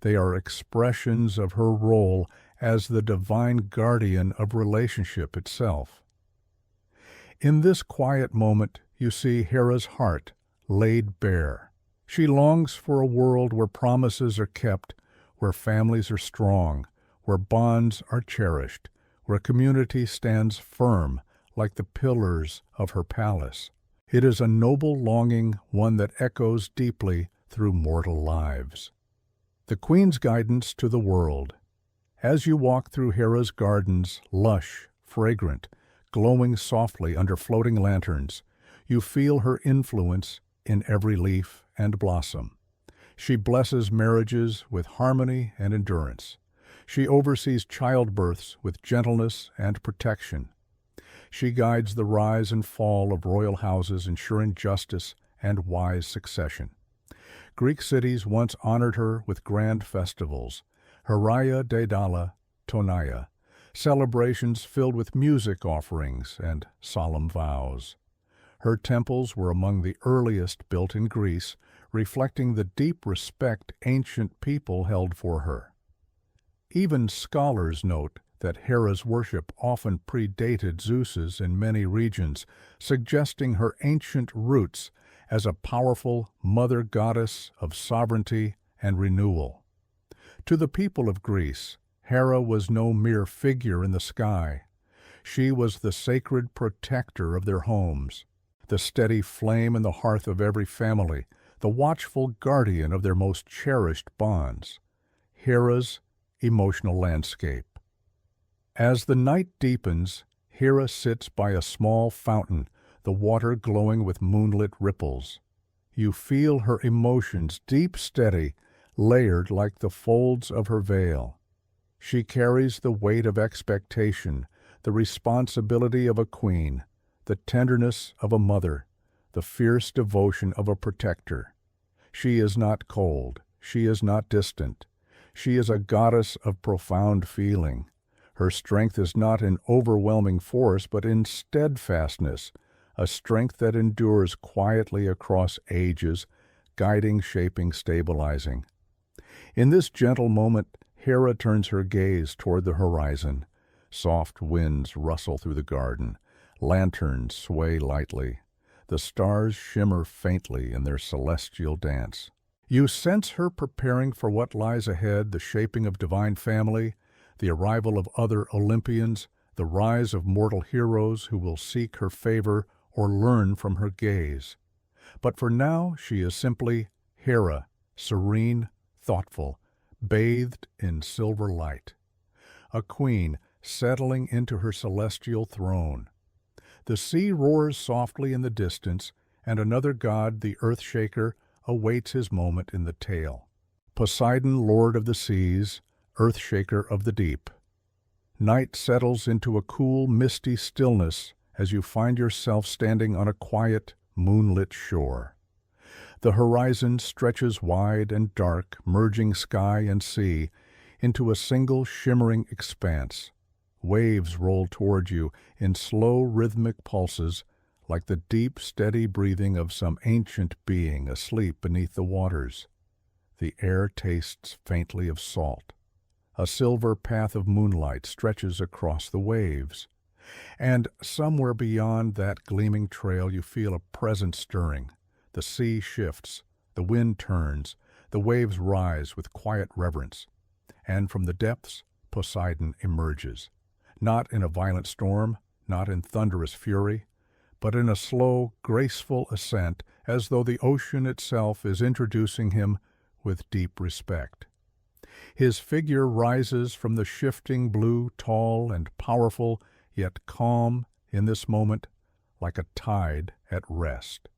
S1: They are expressions of her role as the divine guardian of relationship itself. In this quiet moment, you see Hera's heart laid bare. She longs for a world where promises are kept, where families are strong, where bonds are cherished, where community stands firm like the pillars of her palace. It is a noble longing, one that echoes deeply through mortal lives. The Queen's guidance to the world. As you walk through Hera's gardens, lush, fragrant, glowing softly under floating lanterns, you feel her influence in every leaf and blossom. She blesses marriages with harmony and endurance. She oversees childbirths with gentleness and protection. She guides the rise and fall of royal houses, ensuring justice and wise succession. Greek cities once honored her with grand festivals, Heraya Daedala Tonia, celebrations filled with music offerings and solemn vows. Her temples were among the earliest built in Greece, reflecting the deep respect ancient people held for her. Even scholars note that Hera's worship often predated Zeus's in many regions, suggesting her ancient roots as a powerful mother goddess of sovereignty and renewal. To the people of Greece, Hera was no mere figure in the sky. She was the sacred protector of their homes, the steady flame in the hearth of every family, the watchful guardian of their most cherished bonds. Hera's emotional landscape. As the night deepens, Hera sits by a small fountain, the water glowing with moonlit ripples. You feel her emotions, deep, steady, layered like the folds of her veil. She carries the weight of expectation, the responsibility of a queen, the tenderness of a mother, the fierce devotion of a protector. She is not cold, she is not distant. She is a goddess of profound feeling. Her strength is not in overwhelming force, but in steadfastness, a strength that endures quietly across ages, guiding, shaping, stabilizing. In this gentle moment, Hera turns her gaze toward the horizon. Soft winds rustle through the garden. Lanterns sway lightly. The stars shimmer faintly in their celestial dance. You sense her preparing for what lies ahead, the shaping of divine family, the arrival of other Olympians, the rise of mortal heroes who will seek her favor or learn from her gaze. But for now, she is simply Hera, serene, thoughtful, bathed in silver light. A queen settling into her celestial throne. The sea roars softly in the distance, and another god, the Earthshaker, awaits his moment in the tale. Poseidon, lord of the seas, Earthshaker of the deep. Night settles into a cool, misty stillness as you find yourself standing on a quiet, moonlit shore. The horizon stretches wide and dark, merging sky and sea into a single shimmering expanse. Waves roll toward you in slow, rhythmic pulses, like the deep, steady breathing of some ancient being asleep beneath the waters. The air tastes faintly of salt. A silver path of moonlight stretches across the waves. And somewhere beyond that gleaming trail you feel a presence stirring. The sea shifts, the wind turns, the waves rise with quiet reverence. And from the depths, Poseidon emerges. Not in a violent storm, not in thunderous fury, but in a slow, graceful ascent, as though the ocean itself is introducing him with deep respect. His figure rises from the shifting blue, tall and powerful, yet calm in this moment, like a tide at rest.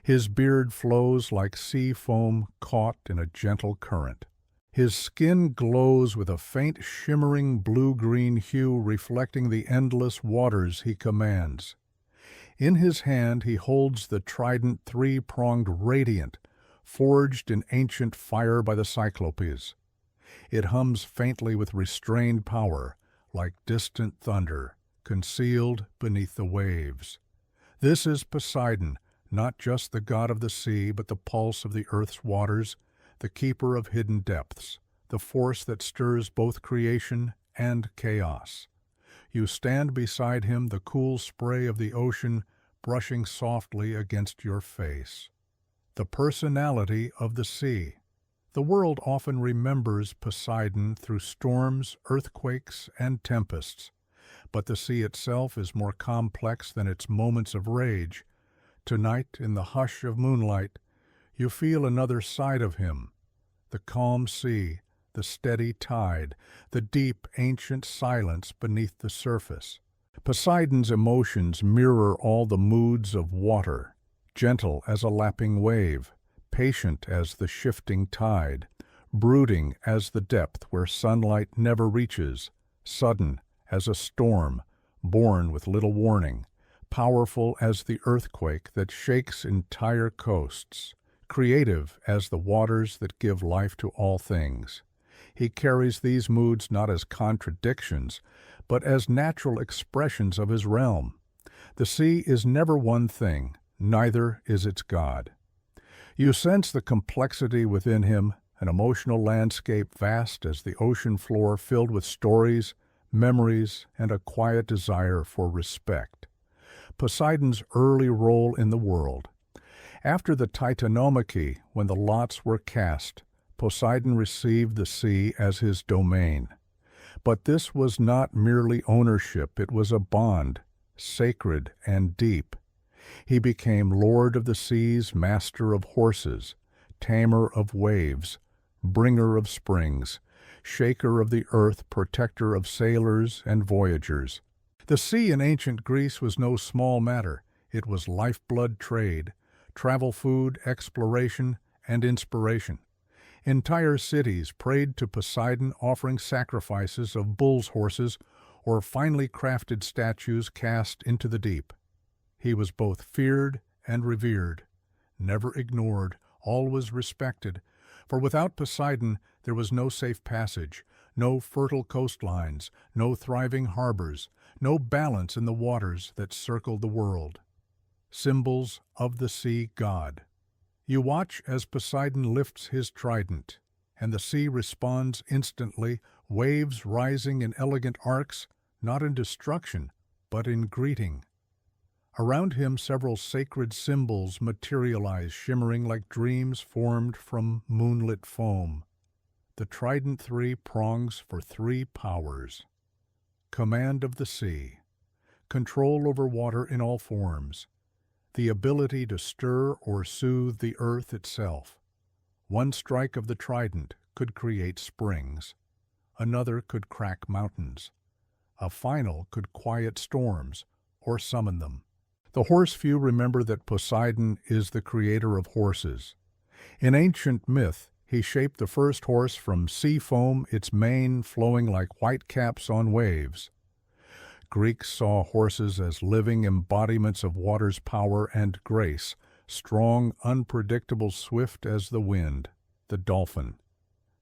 S1: His beard flows like sea foam caught in a gentle current. His skin glows with a faint shimmering blue-green hue reflecting the endless waters he commands. In his hand he holds the trident three-pronged radiant, forged in ancient fire by the Cyclopes. It hums faintly with restrained power, like distant thunder, concealed beneath the waves. This is Poseidon, not just the god of the sea, but the pulse of the earth's waters, the keeper of hidden depths, the force that stirs both creation and chaos. You stand beside him, the cool spray of the ocean brushing softly against your face. The personality of the sea. The world often remembers Poseidon through storms, earthquakes, and tempests, but the sea itself is more complex than its moments of rage. Tonight, in the hush of moonlight, you feel another side of him, the calm sea, the steady tide, the deep, ancient silence beneath the surface. Poseidon's emotions mirror all the moods of water, gentle as a lapping wave, patient as the shifting tide, brooding as the depth where sunlight never reaches, sudden as a storm, born with little warning, powerful as the earthquake that shakes entire coasts, creative as the waters that give life to all things. He carries these moods not as contradictions, but as natural expressions of his realm. The sea is never one thing, neither is its god. You sense the complexity within him, an emotional landscape vast as the ocean floor filled with stories, memories, and a quiet desire for respect. Poseidon's early role in the world. After the Titanomachy, when the lots were cast, Poseidon received the sea as his domain. But this was not merely ownership, it was a bond, sacred and deep. He became lord of the seas, master of horses, tamer of waves, bringer of springs, shaker of the earth, protector of sailors and voyagers. The sea in ancient Greece was no small matter. It was lifeblood trade, travel food, exploration, and inspiration. Entire cities prayed to Poseidon, offering sacrifices of bulls' horses or finely crafted statues cast into the deep. He was both feared and revered, never ignored, always respected, for without Poseidon there was no safe passage, no fertile coastlines, no thriving harbors, no balance in the waters that circled the world. Symbols of the sea god. You watch as Poseidon lifts his trident, and the sea responds instantly, waves rising in elegant arcs, not in destruction, but in greeting. Around him several sacred symbols materialize, shimmering like dreams formed from moonlit foam. The trident, 3 prongs for 3 powers. Command of the sea. Control over water in all forms. The ability to stir or soothe the earth itself. One strike of the trident could create springs. Another could crack mountains. A final could quiet storms or summon them. The horse few remember that Poseidon is the creator of horses. In ancient myth, he shaped the first horse from sea foam, its mane flowing like white caps on waves. Greeks saw horses as living embodiments of water's power and grace, strong, unpredictable, swift as the wind, the dolphin.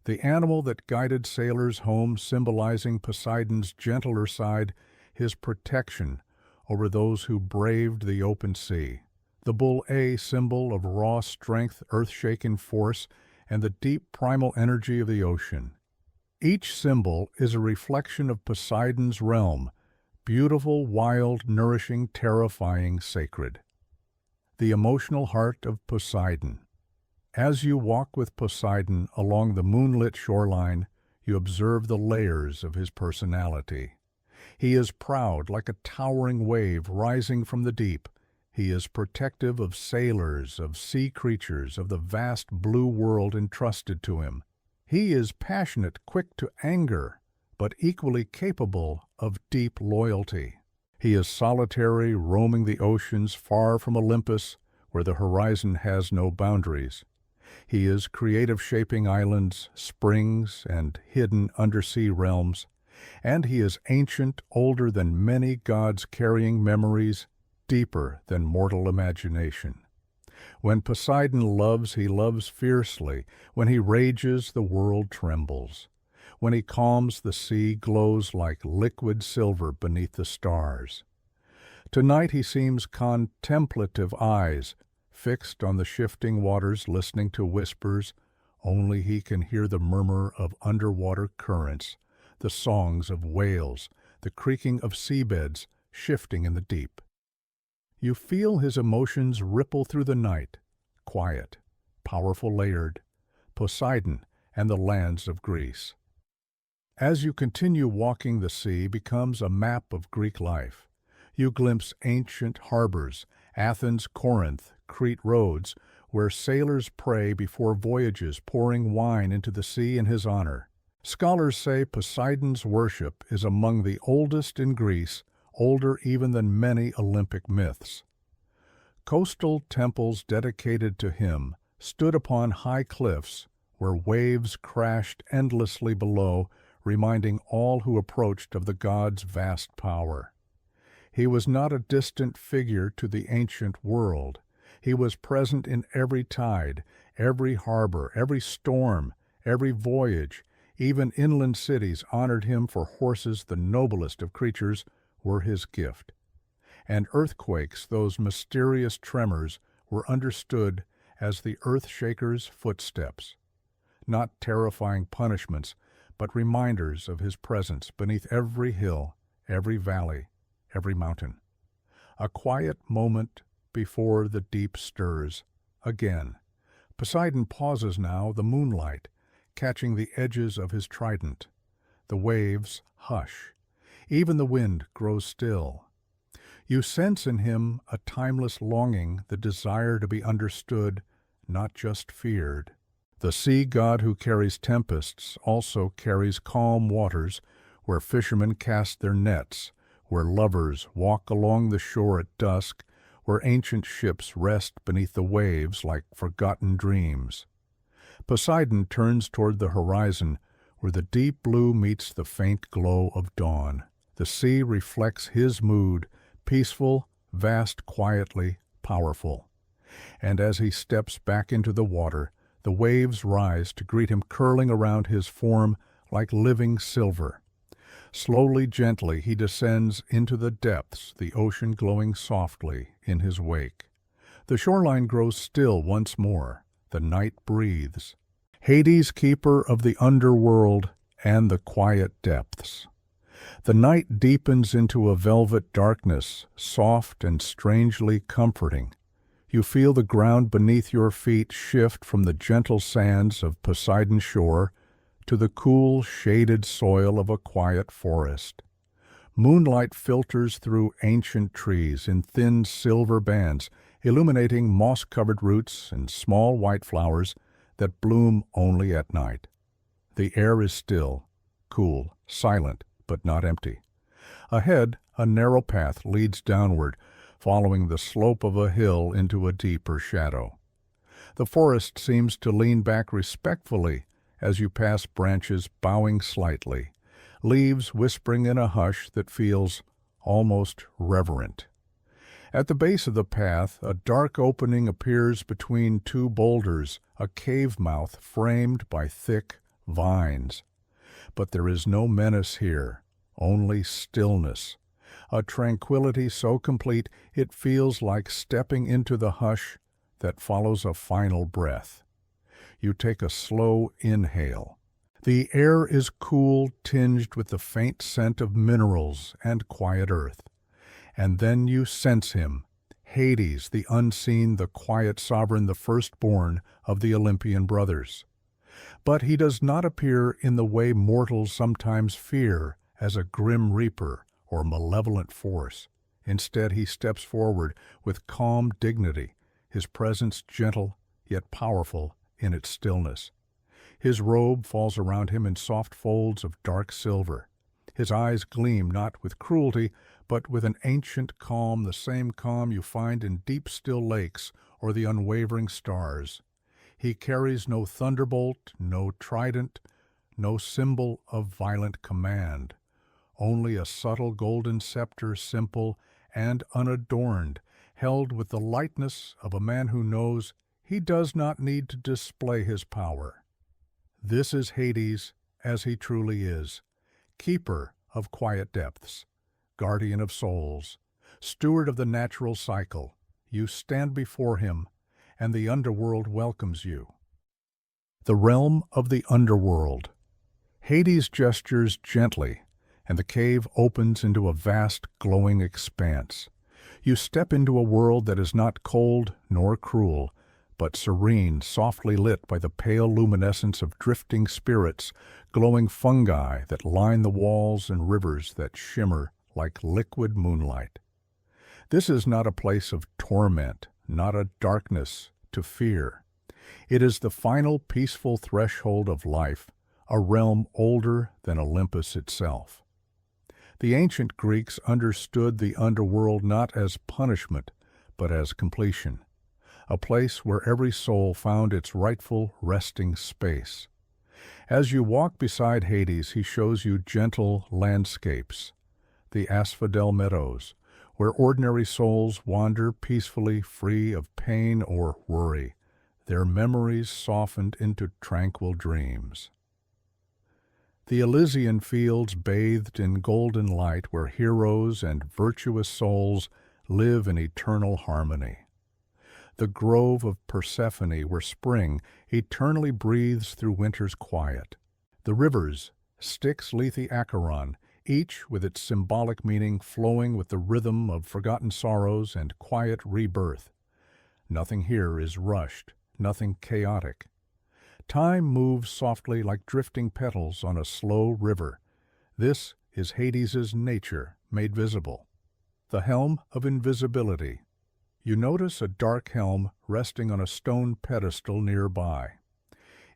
S1: The animal that guided sailors home, symbolizing Poseidon's gentler side, his protection over those who braved the open sea. The bull, a symbol of raw strength, earth-shaking force, and the deep primal energy of the ocean. Each symbol is a reflection of Poseidon's realm, beautiful, wild, nourishing, terrifying, sacred. The emotional heart of Poseidon. As you walk with Poseidon along the moonlit shoreline, you observe the layers of his personality. He is proud, like a towering wave rising from the deep. He is protective of sailors, of sea creatures, of the vast blue world entrusted to him. He is passionate, quick to anger, but equally capable of deep loyalty. He is solitary, roaming the oceans far from Olympus, where the horizon has no boundaries. He is creative, shaping islands, springs, and hidden undersea realms. And he is ancient, older than many gods, carrying memories deeper than mortal imagination. When Poseidon loves, he loves fiercely. When he rages, the world trembles. When he calms, the sea glows like liquid silver beneath the stars. Tonight he seems contemplative eyes, fixed on the shifting waters, listening to whispers. Only he can hear the murmur of underwater currents, the songs of whales, the creaking of seabeds shifting in the deep. You feel his emotions ripple through the night, quiet, powerful, layered, Poseidon and the lands of Greece. As you continue walking, the sea becomes a map of Greek life. You glimpse ancient harbors, Athens, Corinth, Crete, Rhodes, where sailors pray before voyages, pouring wine into the sea in his honor. Scholars say Poseidon's worship is among the oldest in Greece, older even than many Olympic myths. Coastal temples dedicated to him stood upon high cliffs where waves crashed endlessly below, reminding all who approached of the god's vast power. He was not a distant figure to the ancient world. He was present in every tide, every harbor, every storm, every voyage. Even inland cities honored him, for horses, the noblest of creatures, were his gift. And earthquakes, those mysterious tremors, were understood as the Earthshaker's footsteps. Not terrifying punishments, but reminders of his presence beneath every hill, every valley, every mountain. A quiet moment before the deep stirs again. Poseidon pauses now, the moonlight catching the edges of his trident. The waves hush. Even the wind grows still. You sense in him a timeless longing, the desire to be understood, not just feared. The sea god who carries tempests also carries calm waters, where fishermen cast their nets, where lovers walk along the shore at dusk, where ancient ships rest beneath the waves like forgotten dreams. Poseidon turns toward the horizon, where the deep blue meets the faint glow of dawn. The sea reflects his mood, peaceful, vast, quietly powerful. And as he steps back into the water, the waves rise to greet him, curling around his form like living silver. Slowly, gently, he descends into the depths, the ocean glowing softly in his wake. The shoreline grows still once more. The night breathes. Hades, keeper of the underworld and the quiet depths. The night deepens into a velvet darkness, soft and strangely comforting. You feel the ground beneath your feet shift from the gentle sands of Poseidon's shore to the cool, shaded soil of a quiet forest. Moonlight filters through ancient trees in thin silver bands, illuminating moss-covered roots and small white flowers that bloom only at night. The air is still, cool, silent, but not empty. Ahead, a narrow path leads downward, following the slope of a hill into a deeper shadow. The forest seems to lean back respectfully as you pass branches bowing slightly, leaves whispering in a hush that feels almost reverent. At the base of the path, a dark opening appears between two boulders, a cave mouth framed by thick vines. But there is no menace here, only stillness, a tranquility so complete it feels like stepping into the hush that follows a final breath. You take a slow inhale. The air is cool, tinged with the faint scent of minerals and quiet earth. And then you sense him, Hades, the unseen, the quiet sovereign, the firstborn of the Olympian brothers. But he does not appear in the way mortals sometimes fear, as a grim reaper or malevolent force. Instead, he steps forward with calm dignity, his presence gentle yet powerful in its stillness. His robe falls around him in soft folds of dark silver. His eyes gleam not with cruelty, but with an ancient calm, the same calm you find in deep still lakes or the unwavering stars. He carries no thunderbolt, no trident, no symbol of violent command. Only a subtle golden scepter, simple and unadorned, held with the lightness of a man who knows he does not need to display his power. This is Hades as he truly is, keeper of quiet depths, guardian of souls, steward of the natural cycle. You stand before him, and the underworld welcomes you. The realm of the underworld. Hades gestures gently, and the cave opens into a vast, glowing expanse. You step into a world that is not cold nor cruel, but serene, softly lit by the pale luminescence of drifting spirits, glowing fungi that line the walls and rivers that shimmer like liquid moonlight. This is not a place of torment, not a darkness to fear. It is the final peaceful threshold of life, a realm older than Olympus itself. The ancient Greeks understood the underworld not as punishment, but as completion, a place where every soul found its rightful resting space. As you walk beside Hades, he shows you gentle landscapes, the asphodel meadows, where ordinary souls wander peacefully, free of pain or worry, their memories softened into tranquil dreams. The Elysian fields bathed in golden light, where heroes and virtuous souls live in eternal harmony. The grove of Persephone, where spring eternally breathes through winter's quiet. The rivers, Styx, Lethe, Acheron, each with its symbolic meaning flowing with the rhythm of forgotten sorrows and quiet rebirth. Nothing here is rushed, nothing chaotic. Time moves softly like drifting petals on a slow river. This is Hades's nature made visible. The helm of invisibility. You notice a dark helm resting on a stone pedestal nearby.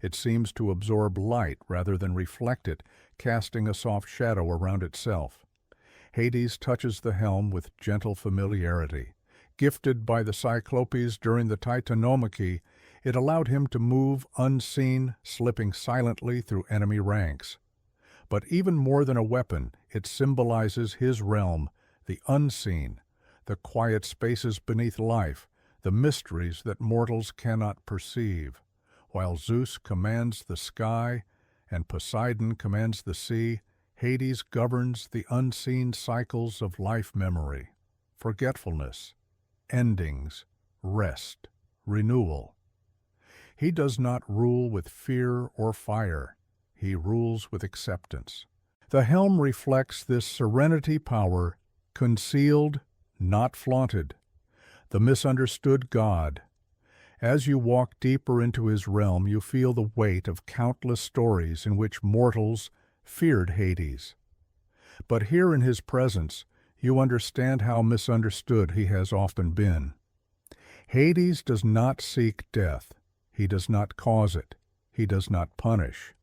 S1: It seems to absorb light rather than reflect it, casting a soft shadow around itself. Hades touches the helm with gentle familiarity. Gifted by the Cyclopes during the Titanomachy, It allowed him to move unseen, slipping silently through enemy ranks. But even more than a weapon, it symbolizes his realm, the unseen, the quiet spaces beneath life, the mysteries that mortals cannot perceive. While Zeus commands the sky and Poseidon commands the sea, Hades governs the unseen cycles of life memory, forgetfulness, endings, rest, renewal. He does not rule with fear or fire. He rules with acceptance. The helm reflects this serenity power, concealed, not flaunted. The misunderstood god. As you walk deeper into his realm, you feel the weight of countless stories in which mortals feared Hades. But here in his presence, you understand how misunderstood he has often been. Hades does not seek death. He does not cause it. He does not punish.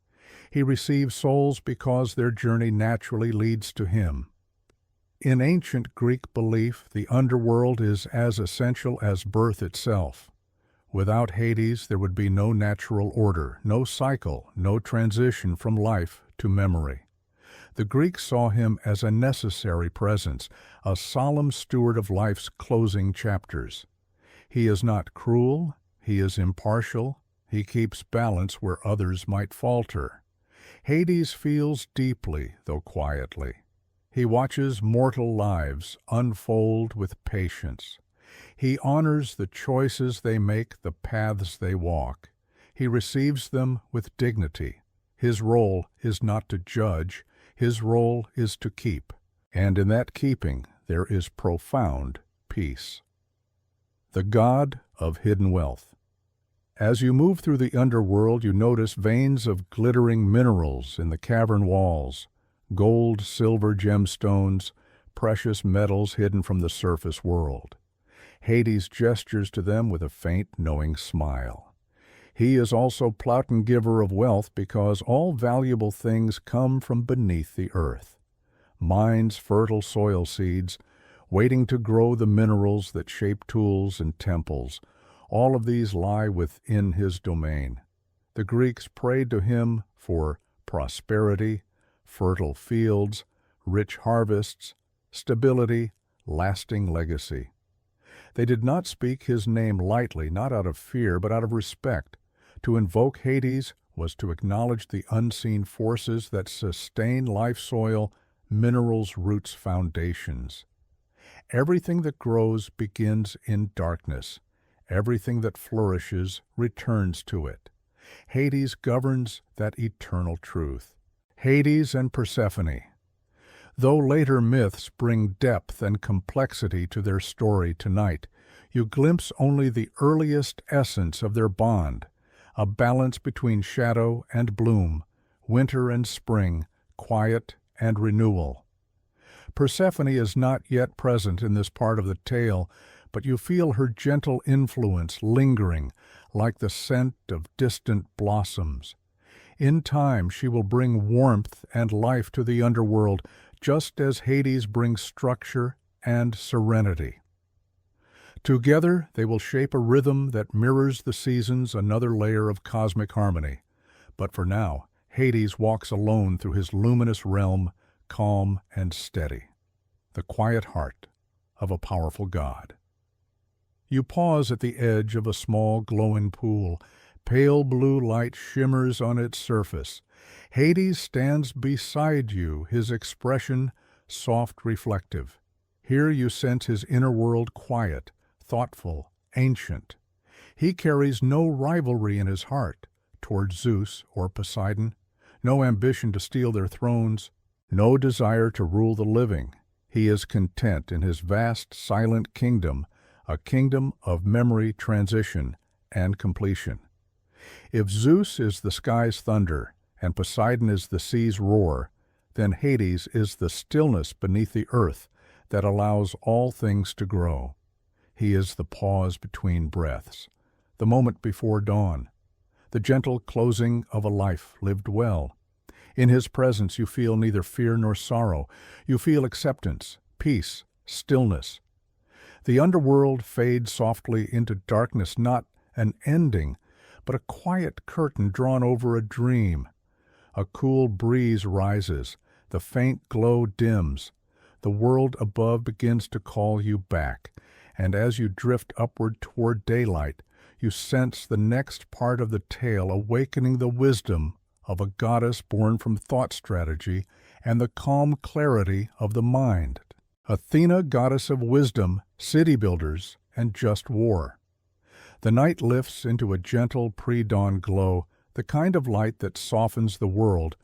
S1: He receives souls because their journey naturally leads to him. In ancient Greek belief, the underworld is as essential as birth itself. Without Hades, there would be no natural order, no cycle, no transition from life to memory. The Greeks saw him as a necessary presence, a solemn steward of life's closing chapters. He is not cruel, he is impartial, he keeps balance where others might falter. Hades feels deeply, though quietly. He watches mortal lives unfold with patience. He honors the choices they make, the paths they walk. He receives them with dignity. His role is not to judge, his role is to keep. And in that keeping there is profound peace. The god of hidden wealth. As you move through the underworld, you notice veins of glittering minerals in the cavern walls, gold, silver gemstones, precious metals hidden from the surface world. Hades gestures to them with a faint, knowing smile. He is also plowton giver of wealth because all valuable things come from beneath the earth. Mines fertile soil seeds, waiting to grow the minerals that shape tools and temples. All of these lie within his domain. The Greeks prayed to him for prosperity, fertile fields, rich harvests, stability, lasting legacy. They did not speak his name lightly, not out of fear, but out of respect. To invoke Hades was to acknowledge the unseen forces that sustain life soil, minerals, roots, foundations. Everything that grows begins in darkness. Everything that flourishes returns to it. Hades governs that eternal truth. Hades and Persephone. Though later myths bring depth and complexity to their story tonight, you glimpse only the earliest essence of their bond, a balance between shadow and bloom, winter and spring, quiet and renewal. Persephone is not yet present in this part of the tale, but you feel her gentle influence lingering like the scent of distant blossoms. In time she will bring warmth and life to the underworld, just as Hades brings structure and serenity. Together they will shape a rhythm that mirrors the seasons, another layer of cosmic harmony. But for now, Hades walks alone through his luminous realm, calm and steady, the quiet heart of a powerful god. You pause at the edge of a small glowing pool. Pale blue light shimmers on its surface. Hades stands beside you, his expression soft, reflective. Here you sense his inner world quiet, thoughtful, ancient. He carries no rivalry in his heart toward Zeus or Poseidon, no ambition to steal their thrones, no desire to rule the living. He is content in his vast, silent kingdom, a kingdom of memory, transition, and completion. If Zeus is the sky's thunder and Poseidon is the sea's roar, then Hades is the stillness beneath the earth that allows all things to grow. He is the pause between breaths, the moment before dawn, the gentle closing of a life lived well. In his presence you feel neither fear nor sorrow. You feel acceptance, peace, stillness. The underworld fades softly into darkness, not an ending, but a quiet curtain drawn over a dream. A cool breeze rises, the faint glow dims, the world above begins to call you back, and as you drift upward toward daylight, you sense the next part of the tale awakening the wisdom of a goddess born from thought strategy and the calm clarity of the mind. Athena, goddess of wisdom, city builders, and just war. The night lifts into a gentle pre-dawn glow, the kind of light that softens the world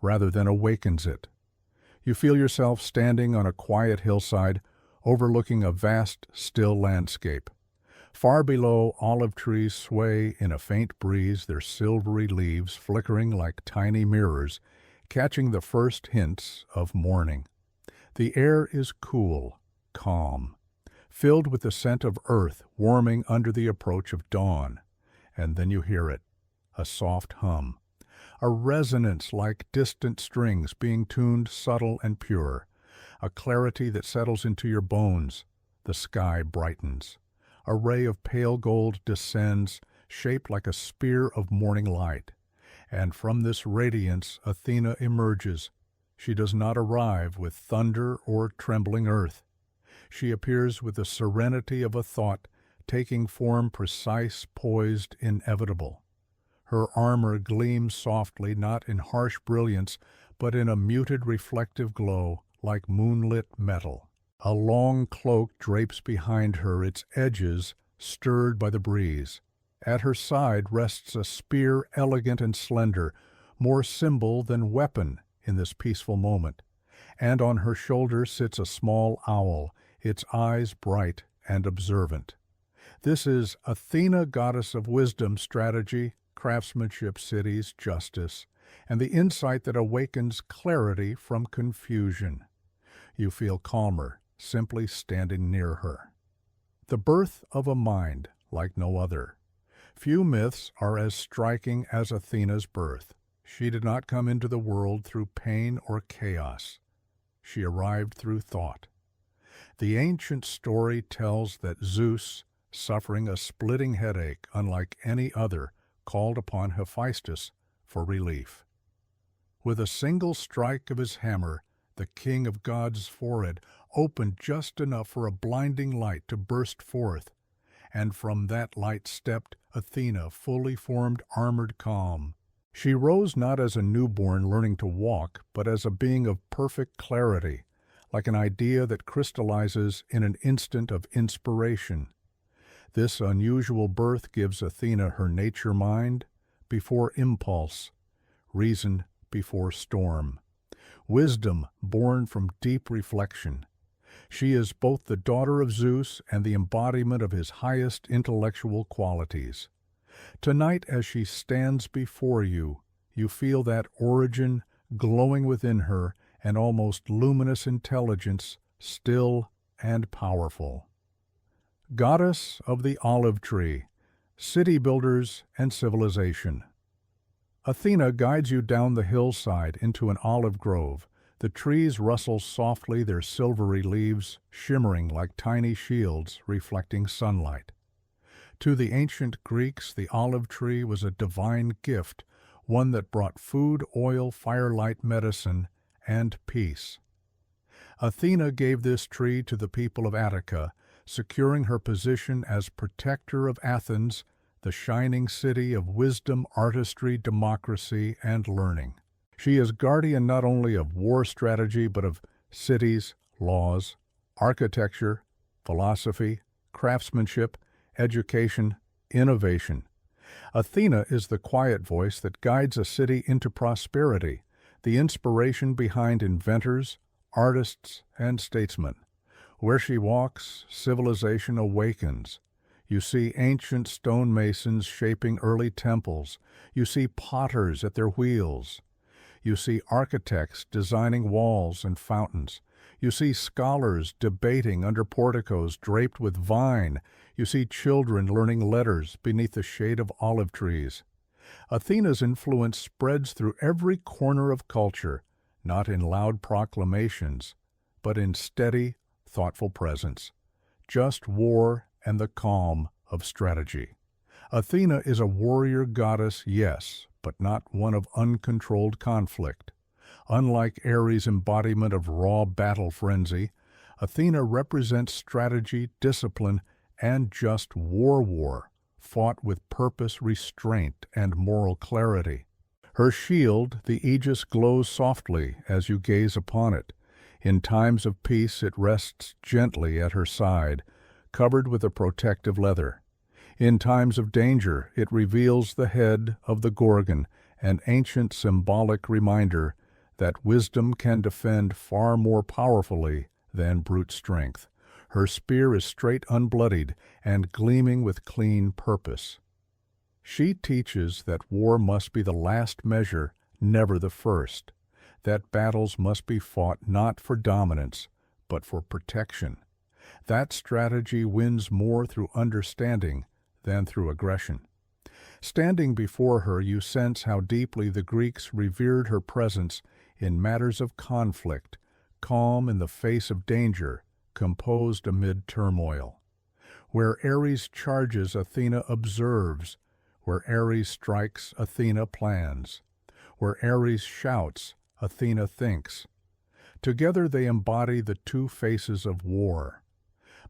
S1: rather than awakens it. You feel yourself standing on a quiet hillside, overlooking a vast, still landscape. Far below, olive trees sway in a faint breeze, their silvery leaves flickering like tiny mirrors, catching the first hints of morning. The air is cool, calm, filled with the scent of earth warming under the approach of dawn. And then you hear it, a soft hum, a resonance like distant strings being tuned subtle and pure, a clarity that settles into your bones. The sky brightens. A ray of pale gold descends, shaped like a spear of morning light. And from this radiance Athena emerges. She does not arrive with thunder or trembling earth. She appears with the serenity of a thought, taking form precise, poised, inevitable. Her armor gleams softly, not in harsh brilliance, but in a muted reflective glow, like moonlit metal. A long cloak drapes behind her, its edges stirred by the breeze. At her side rests a spear elegant and slender, more symbol than weapon in this peaceful moment. And on her shoulder sits a small owl, its eyes bright and observant. This is Athena, goddess of wisdom, strategy, craftsmanship, cities, justice, and the insight that awakens clarity from confusion. You feel calmer, simply standing near her. The birth of a mind like no other. Few myths are as striking as Athena's birth. She did not come into the world through pain or chaos. She arrived through thought. The ancient story tells that Zeus, suffering a splitting headache unlike any other, called upon Hephaestus for relief. With a single strike of his hammer, the king of gods' forehead opened just enough for a blinding light to burst forth, and from that light stepped Athena, fully formed, armored, calm. She rose not as a newborn learning to walk, but as a being of perfect clarity, like an idea that crystallizes in an instant of inspiration. This unusual birth gives Athena her nature mind before impulse, reason before storm, wisdom born from deep reflection. She is both the daughter of Zeus and the embodiment of his highest intellectual qualities. Tonight, as she stands before you, you feel that origin glowing within her, an almost luminous intelligence, still and powerful. Goddess of the olive tree, city builders and civilization. Athena guides you down the hillside into an olive grove. The trees rustle softly, their silvery leaves shimmering like tiny shields reflecting sunlight. To the ancient Greeks, the olive tree was a divine gift, one that brought food, oil, firelight, medicine, and peace. Athena gave this tree to the people of Attica, securing her position as protector of Athens, the shining city of wisdom, artistry, democracy, and learning. She is guardian not only of war strategy, but of cities, laws, architecture, philosophy, craftsmanship, education, innovation. Athena is the quiet voice that guides a city into prosperity, the inspiration behind inventors, artists, and statesmen. Where she walks, civilization awakens. You see ancient stonemasons shaping early temples. You see potters at their wheels. You see architects designing walls and fountains. You see scholars debating under porticos draped with vine. You see children learning letters beneath the shade of olive trees. Athena's influence spreads through every corner of culture, not in loud proclamations, but in steady, thoughtful presence. Just war and the calm of strategy. Athena is a warrior goddess, yes, but not one of uncontrolled conflict. Unlike Ares' embodiment of raw battle frenzy, Athena represents strategy, discipline, and just war, fought with purpose, restraint, and moral clarity. Her shield, the aegis, glows softly as you gaze upon it. In times of peace it rests gently at her side, covered with a protective leather. In times of danger it reveals the head of the Gorgon, an ancient symbolic reminder that wisdom can defend far more powerfully than brute strength. Her spear is straight, unbloodied, and gleaming with clean purpose. She teaches that war must be the last measure, never the first, that battles must be fought not for dominance, but for protection. That strategy wins more through understanding than through aggression. Standing before her, you sense how deeply the Greeks revered her presence in matters of conflict, calm in the face of danger, composed amid turmoil. Where Ares charges, Athena observes. Where Ares strikes, Athena plans. Where Ares shouts, Athena thinks. Together they embody the two faces of war.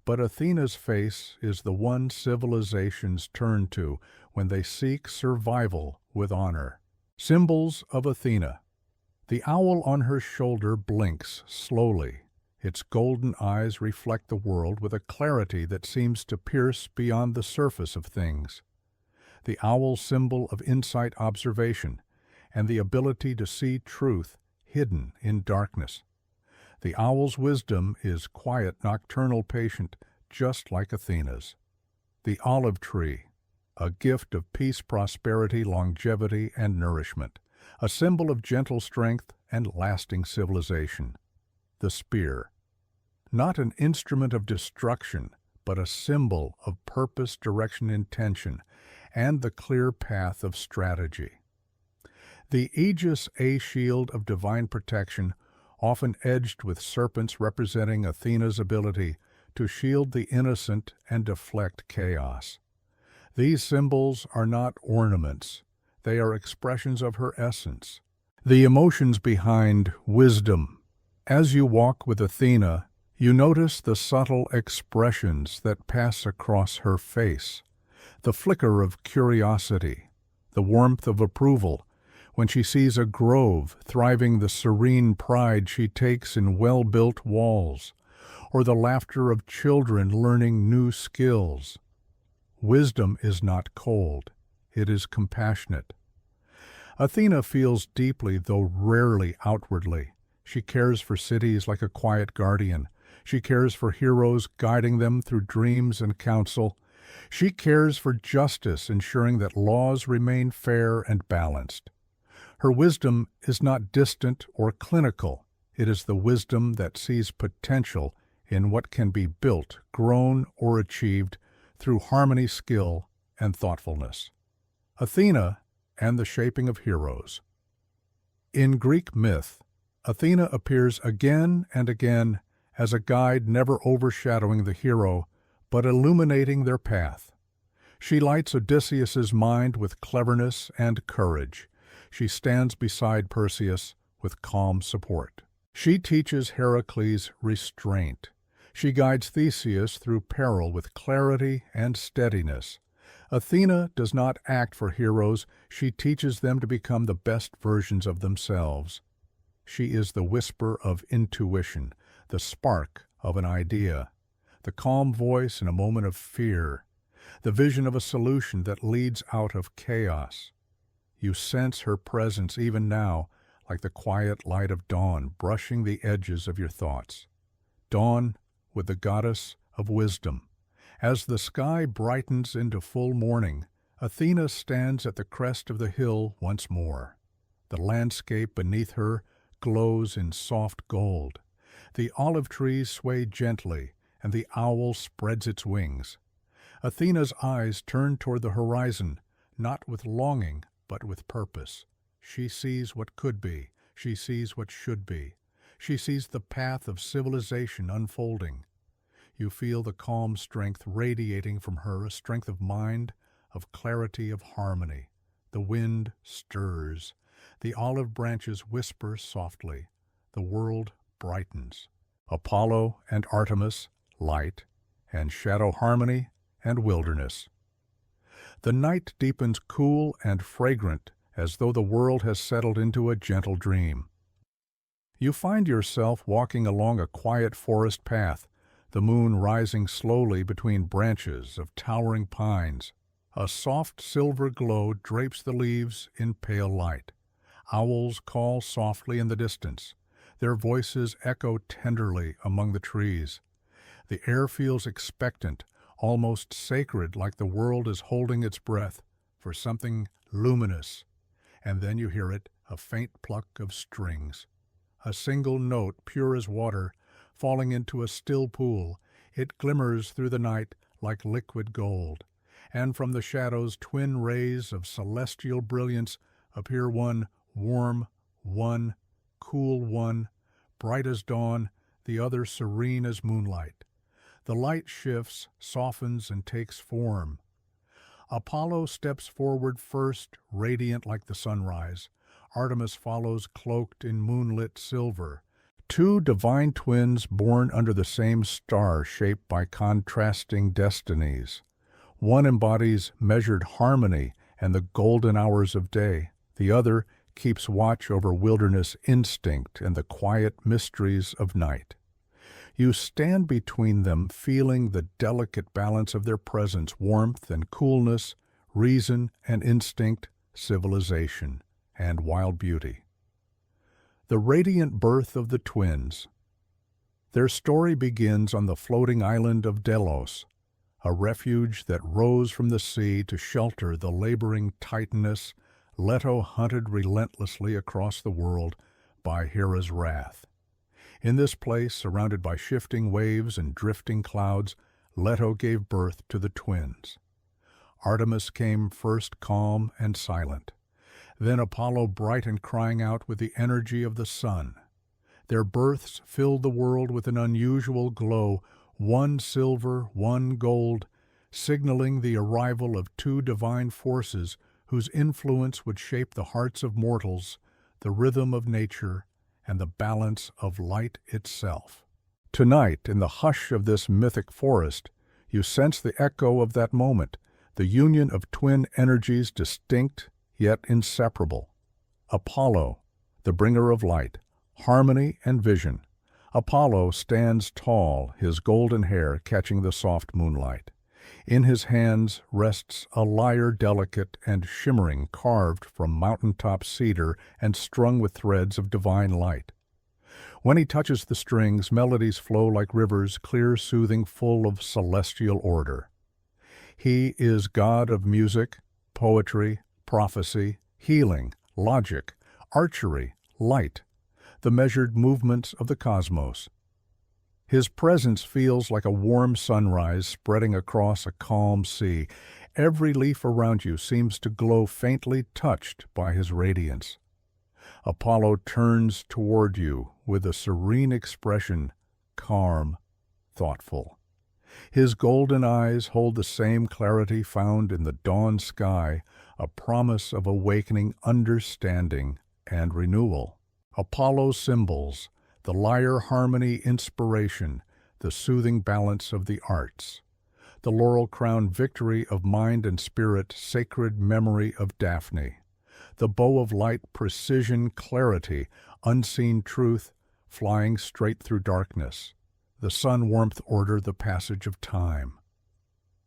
S1: But Athena's face is the one civilizations turn to when they seek survival with honor. Symbols of Athena. The owl on her shoulder blinks slowly. Its golden eyes reflect the world with a clarity that seems to pierce beyond the surface of things. The owl symbol of insight, observation, and the ability to see truth hidden in darkness. The owl's wisdom is quiet, nocturnal, patient, just like Athena's. The olive tree, a gift of peace, prosperity, longevity, and nourishment, a symbol of gentle strength and lasting civilization. The spear, not an instrument of destruction, but a symbol of purpose, direction, intention, and the clear path of strategy. The aegis, a shield of divine protection, often edged with serpents representing Athena's ability to shield the innocent and deflect chaos. These symbols are not ornaments. They are expressions of her essence. The emotions behind wisdom. As you walk with Athena, you notice the subtle expressions that pass across her face. The flicker of curiosity, the warmth of approval, when she sees a grove thriving, the serene pride she takes in well-built walls, or the laughter of children learning new skills. Wisdom is not cold, it is compassionate. Athena feels deeply, though rarely outwardly. She cares for cities like a quiet guardian. She cares for heroes, guiding them through dreams and counsel. She cares for justice, ensuring that laws remain fair and balanced. Her wisdom is not distant or clinical. It is the wisdom that sees potential in what can be built, grown, or achieved through harmony, skill, and thoughtfulness. Athena and the shaping of heroes. In Greek myth, Athena appears again and again as a guide, never overshadowing the hero, but illuminating their path. She lights Odysseus's mind with cleverness and courage. She stands beside Perseus with calm support. She teaches Heracles restraint. She guides Theseus through peril with clarity and steadiness. Athena does not act for heroes, she teaches them to become the best versions of themselves. She is the whisper of intuition, the spark of an idea, the calm voice in a moment of fear, the vision of a solution that leads out of chaos. You sense her presence even now, like the quiet light of dawn brushing the edges of your thoughts. Dawn with the goddess of wisdom. As the sky brightens into full morning, Athena stands at the crest of the hill once more. The landscape beneath her glows in soft gold. The olive trees sway gently, and the owl spreads its wings. Athena's eyes turn toward the horizon, not with longing, but with purpose. She sees what could be. She sees what should be. She sees the path of civilization unfolding. You feel the calm strength radiating from her, a strength of mind, of clarity, of harmony. The wind stirs. The olive branches whisper softly. The world brightens. Apollo and Artemis, light, and shadow harmony and wilderness. The night deepens cool and fragrant, as though the world has settled into a gentle dream. You find yourself walking along a quiet forest path, the moon rising slowly between branches of towering pines. A soft silver glow drapes the leaves in pale light. Owls call softly in the distance. Their voices echo tenderly among the trees. The air feels expectant, almost sacred, like the world is holding its breath for something luminous. And then you hear it, a faint pluck of strings. A single note, pure as water, falling into a still pool. It glimmers through the night like liquid gold. And from the shadows, twin rays of celestial brilliance appear, one warm, one cool, one bright as dawn, the other serene as moonlight. The light shifts, softens, and takes form. Apollo steps forward first, radiant like the sunrise. Artemis follows, cloaked in moonlit silver. Two divine twins born under the same star, shaped by contrasting destinies. One embodies measured harmony and the golden hours of day. The other keeps watch over wilderness instinct and the quiet mysteries of night. You stand between them, feeling the delicate balance of their presence, warmth and coolness, reason and instinct, civilization and wild beauty. The radiant birth of the twins. Their story begins on the floating island of Delos, a refuge that rose from the sea to shelter the laboring Titaness, Leto hunted relentlessly across the world by Hera's wrath. In this place, surrounded by shifting waves and drifting clouds, Leto gave birth to the twins. Artemis came first, calm and silent. Then Apollo, bright and crying out with the energy of the sun. Their births filled the world with an unusual glow, one silver, one gold, signaling the arrival of two divine forces whose influence would shape the hearts of mortals, the rhythm of nature, and the balance of light itself. Tonight, in the hush of this mythic forest, you sense the echo of that moment, the union of twin energies distinct yet inseparable. Apollo, the bringer of light, harmony and vision. Apollo stands tall, his golden hair catching the soft moonlight. In his hands rests a lyre delicate and shimmering, carved from mountaintop cedar and strung with threads of divine light. When he touches the strings, melodies flow like rivers, clear, soothing, full of celestial order. He is god of music, poetry, prophecy, healing, logic, archery, light, the measured movements of the cosmos. His presence feels like a warm sunrise spreading across a calm sea. Every leaf around you seems to glow, faintly touched by his radiance. Apollo turns toward you with a serene expression, calm, thoughtful. His golden eyes hold the same clarity found in the dawn sky, a promise of awakening understanding and renewal. Apollo's symbols, the lyre harmony inspiration, the soothing balance of the arts. The laurel-crowned victory of mind and spirit, sacred memory of Daphne. The bow of light, precision, clarity, unseen truth, flying straight through darkness. The sun warmth order, the passage of time.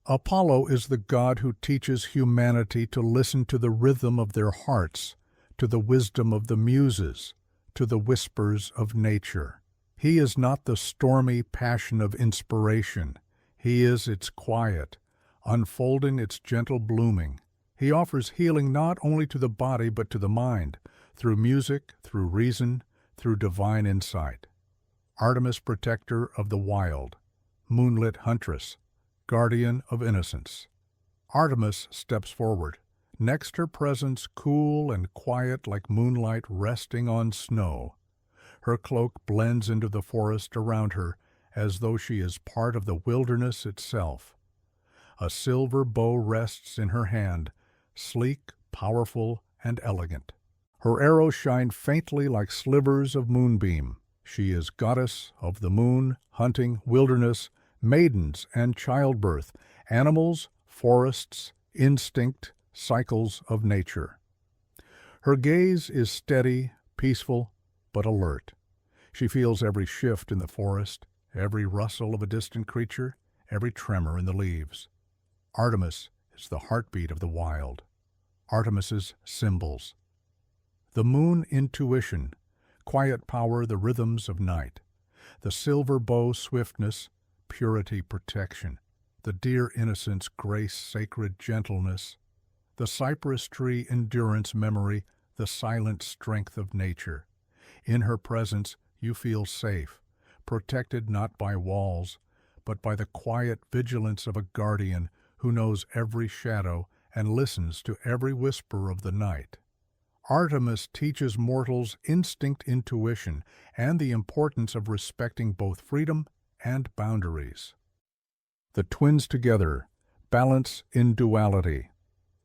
S1: Apollo is the god who teaches humanity to listen to the rhythm of their hearts, to the wisdom of the muses, to the whispers of nature. He is not the stormy passion of inspiration. He is its quiet, unfolding its gentle blooming. He offers healing not only to the body but to the mind, through music, through reason, through divine insight. Artemis, protector of the wild, moonlit huntress, guardian of innocence. Artemis steps forward. Next, her presence cool and quiet like moonlight resting on snow. Her cloak blends into the forest around her as though she is part of the wilderness itself. A silver bow rests in her hand, sleek, powerful, and elegant. Her arrows shine faintly like slivers of moonbeam. She is goddess of the moon, hunting, wilderness, maidens, and childbirth, animals, forests, instinct, cycles of nature. Her gaze is steady, peaceful, but alert. She feels every shift in the forest, every rustle of a distant creature, every tremor in the leaves. Artemis is the heartbeat of the wild. Artemis's symbols. The moon, intuition; quiet power, the rhythms of night; the silver bow, swiftness, purity, protection; the deer, innocence, grace, sacred gentleness; the cypress tree, endurance, memory, the silent strength of nature. In her presence you feel safe, protected not by walls, but by the quiet vigilance of a guardian who knows every shadow and listens to every whisper of the night. Artemis teaches mortals instinct, intuition, and the importance of respecting both freedom and boundaries. The twins together, balance in duality.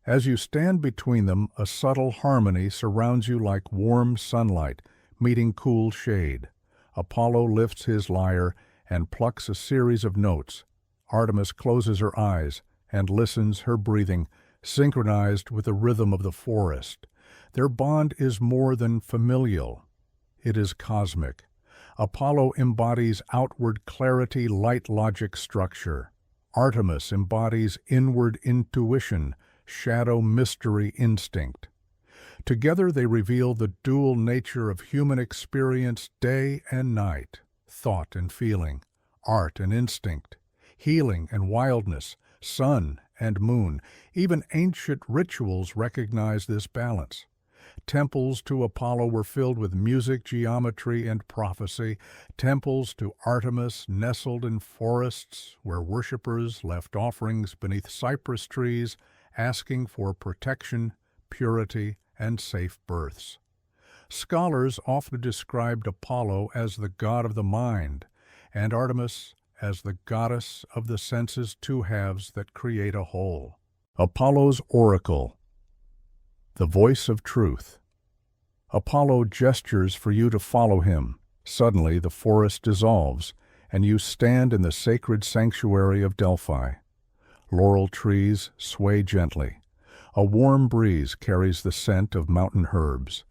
S1: As you stand between them, a subtle harmony surrounds you like warm sunlight meeting cool shade. Apollo lifts his lyre and plucks a series of notes. Artemis closes her eyes and listens, her breathing synchronized with the rhythm of the forest. Their bond is more than familial. It is cosmic. Apollo embodies outward clarity, light, logic, structure. Artemis embodies inward intuition, shadow, mystery, instinct. Together they reveal the dual nature of human experience, day and night, thought and feeling, art and instinct, healing and wildness, sun and moon. Even ancient rituals recognize this balance. Temples to Apollo were filled with music, geometry, and prophecy. Temples to Artemis nestled in forests where worshippers left offerings beneath cypress trees, asking for protection, purity, and safe births. Scholars often described Apollo as the god of the mind, and Artemis as the goddess of the senses, two halves that create a whole. Apollo's oracle, the voice of truth. Apollo gestures for you to follow him. Suddenly the forest dissolves, and you stand in the sacred sanctuary of Delphi. Laurel trees sway gently. A warm breeze carries the scent of mountain herbs.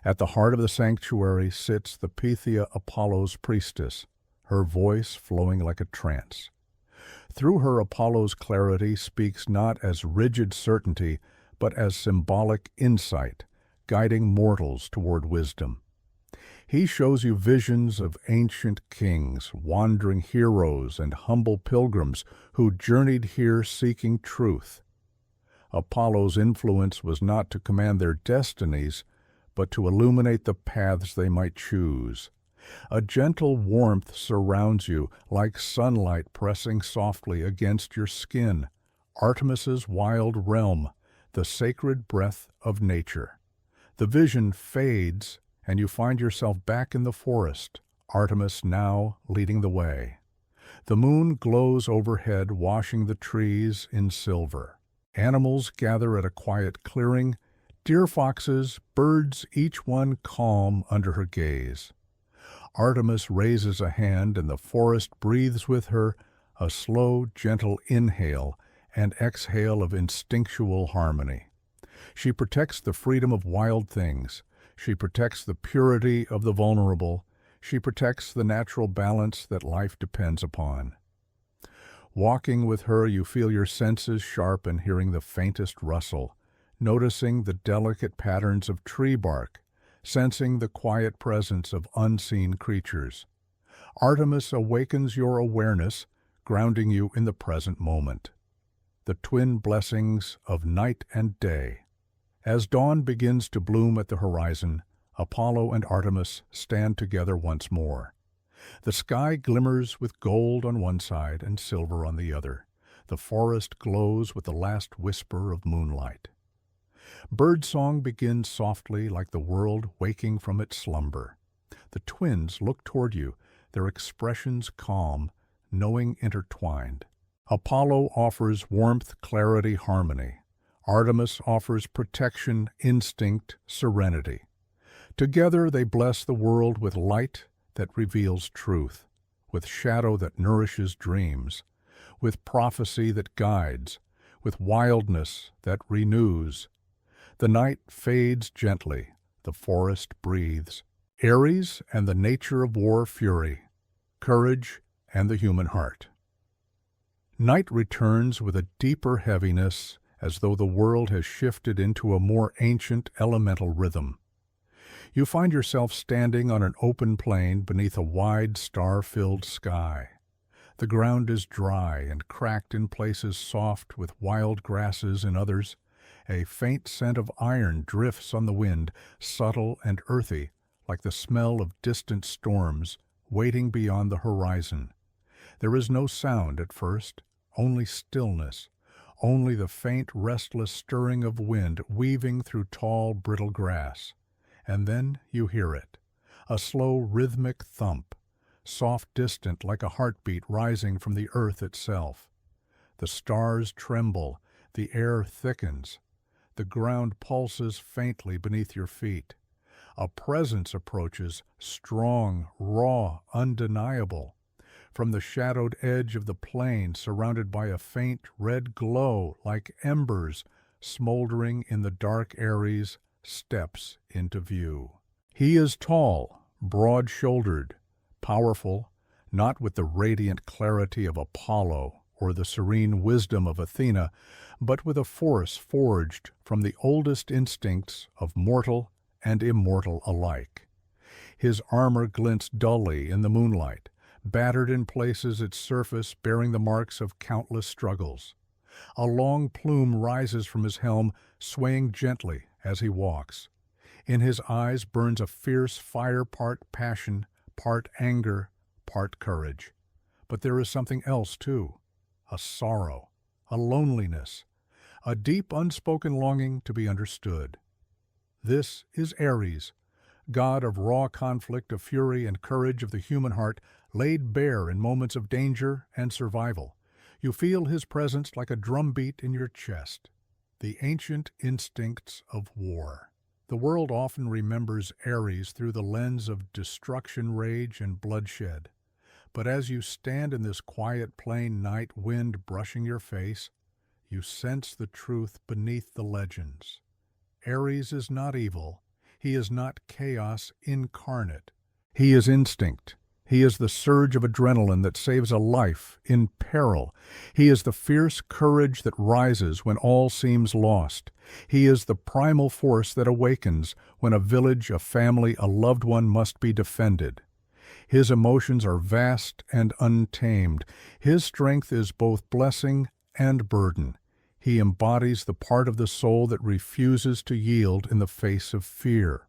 S1: At the heart of the sanctuary sits the Pythia, Apollo's priestess, her voice flowing like a trance. Through her, Apollo's clarity speaks not as rigid certainty, but as symbolic insight, guiding mortals toward wisdom. He shows you visions of ancient kings, wandering heroes, and humble pilgrims who journeyed here seeking truth. Apollo's influence was not to command their destinies, but to illuminate the paths they might choose. A gentle warmth surrounds you, like sunlight pressing softly against your skin. Artemis's wild realm, the sacred breath of nature. The vision fades, and you find yourself back in the forest, Artemis now leading the way. The moon glows overhead, washing the trees in silver. Animals gather at a quiet clearing, deer, foxes, birds, each one calm under her gaze. Artemis raises a hand, and the forest breathes with her, a slow, gentle inhale and exhale of instinctual harmony. She protects the freedom of wild things. She protects the purity of the vulnerable. She protects the natural balance that life depends upon. Walking with her, you feel your senses sharpen, hearing the faintest rustle, noticing the delicate patterns of tree bark, sensing the quiet presence of unseen creatures. Artemis awakens your awareness, grounding you in the present moment. The twin blessings of night and day. As dawn begins to bloom at the horizon, Apollo and Artemis stand together once more. The sky glimmers with gold on one side and silver on the other. The forest glows with the last whisper of moonlight. Birdsong begins softly, like the world waking from its slumber. The twins look toward you, their expressions calm, knowing intertwined. Apollo offers warmth, clarity, harmony. Artemis offers protection, instinct, serenity. Together they bless the world with light that reveals truth, with shadow that nourishes dreams, with prophecy that guides, with wildness that renews. The night fades gently, the forest breathes. Ares and the nature of war fury, courage and the human heart. Night returns with a deeper heaviness, as though the world has shifted into a more ancient elemental rhythm. You find yourself standing on an open plain beneath a wide star-filled sky. The ground is dry and cracked in places, soft with wild grasses in others. A faint scent of iron drifts on the wind, subtle and earthy, like the smell of distant storms waiting beyond the horizon. There is no sound at first, only stillness, only the faint, restless stirring of wind weaving through tall, brittle grass. And then you hear it, a slow, rhythmic thump, soft, distant, like a heartbeat rising from the earth itself. The stars tremble, the air thickens, the ground pulses faintly beneath your feet. A presence approaches, strong, raw, undeniable. From the shadowed edge of the plain, surrounded by a faint red glow like embers smoldering in the dark Ares, steps into view. He is tall, broad-shouldered, powerful, not with the radiant clarity of Apollo or the serene wisdom of Athena, but with a force forged from the oldest instincts of mortal and immortal alike. His armor glints dully in the moonlight, battered in places, its surface bearing the marks of countless struggles. A long plume rises from his helm, swaying gently as he walks. In his eyes burns a fierce fire, part passion, part anger, part courage. But there is something else too, a sorrow, a loneliness, a deep unspoken longing to be understood. This is Ares, god of raw conflict, of fury and courage of the human heart, laid bare in moments of danger and survival. You feel his presence like a drumbeat in your chest, the ancient instincts of war. The world often remembers Ares through the lens of destruction, rage, and bloodshed. But as you stand in this quiet plain, night wind brushing your face, you sense the truth beneath the legends. Ares is not evil. He is not chaos incarnate. He is instinct. He is the surge of adrenaline that saves a life in peril. He is the fierce courage that rises when all seems lost. He is the primal force that awakens when a village, a family, a loved one must be defended. His emotions are vast and untamed. His strength is both blessing and burden. He embodies the part of the soul that refuses to yield in the face of fear.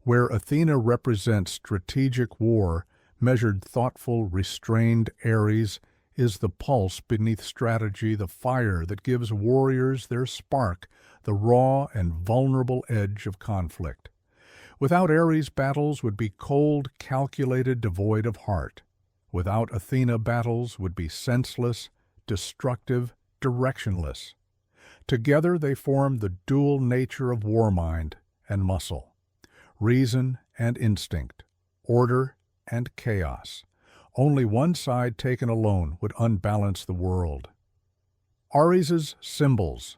S1: Where Athena represents strategic war, measured, thoughtful, restrained Ares is the pulse beneath strategy, the fire that gives warriors their spark, the raw and vulnerable edge of conflict. Without Ares, battles would be cold, calculated, devoid of heart. Without Athena, battles would be senseless, destructive, directionless. Together they form the dual nature of war mind and muscle, reason and instinct, order and chaos. Only one side taken alone would unbalance the world. Ares's symbols,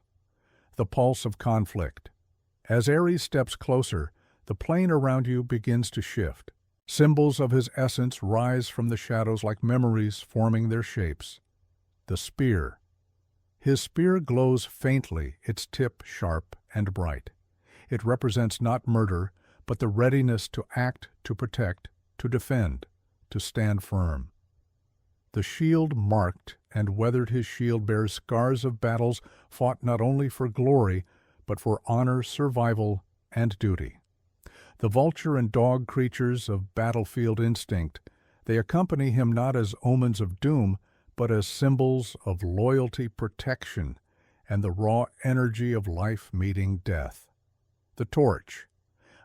S1: the pulse of conflict. As Ares steps closer, the plane around you begins to shift. Symbols of his essence rise from the shadows like memories forming their shapes. The spear. His spear glows faintly, its tip sharp and bright. It represents not murder, but the readiness to act, to protect, to defend, to stand firm. The shield marked and weathered, his shield bears scars of battles fought not only for glory, but for honor, survival, and duty. The vulture and dog creatures of battlefield instinct, they accompany him not as omens of doom, but as symbols of loyalty, protection, and the raw energy of life meeting death. The torch,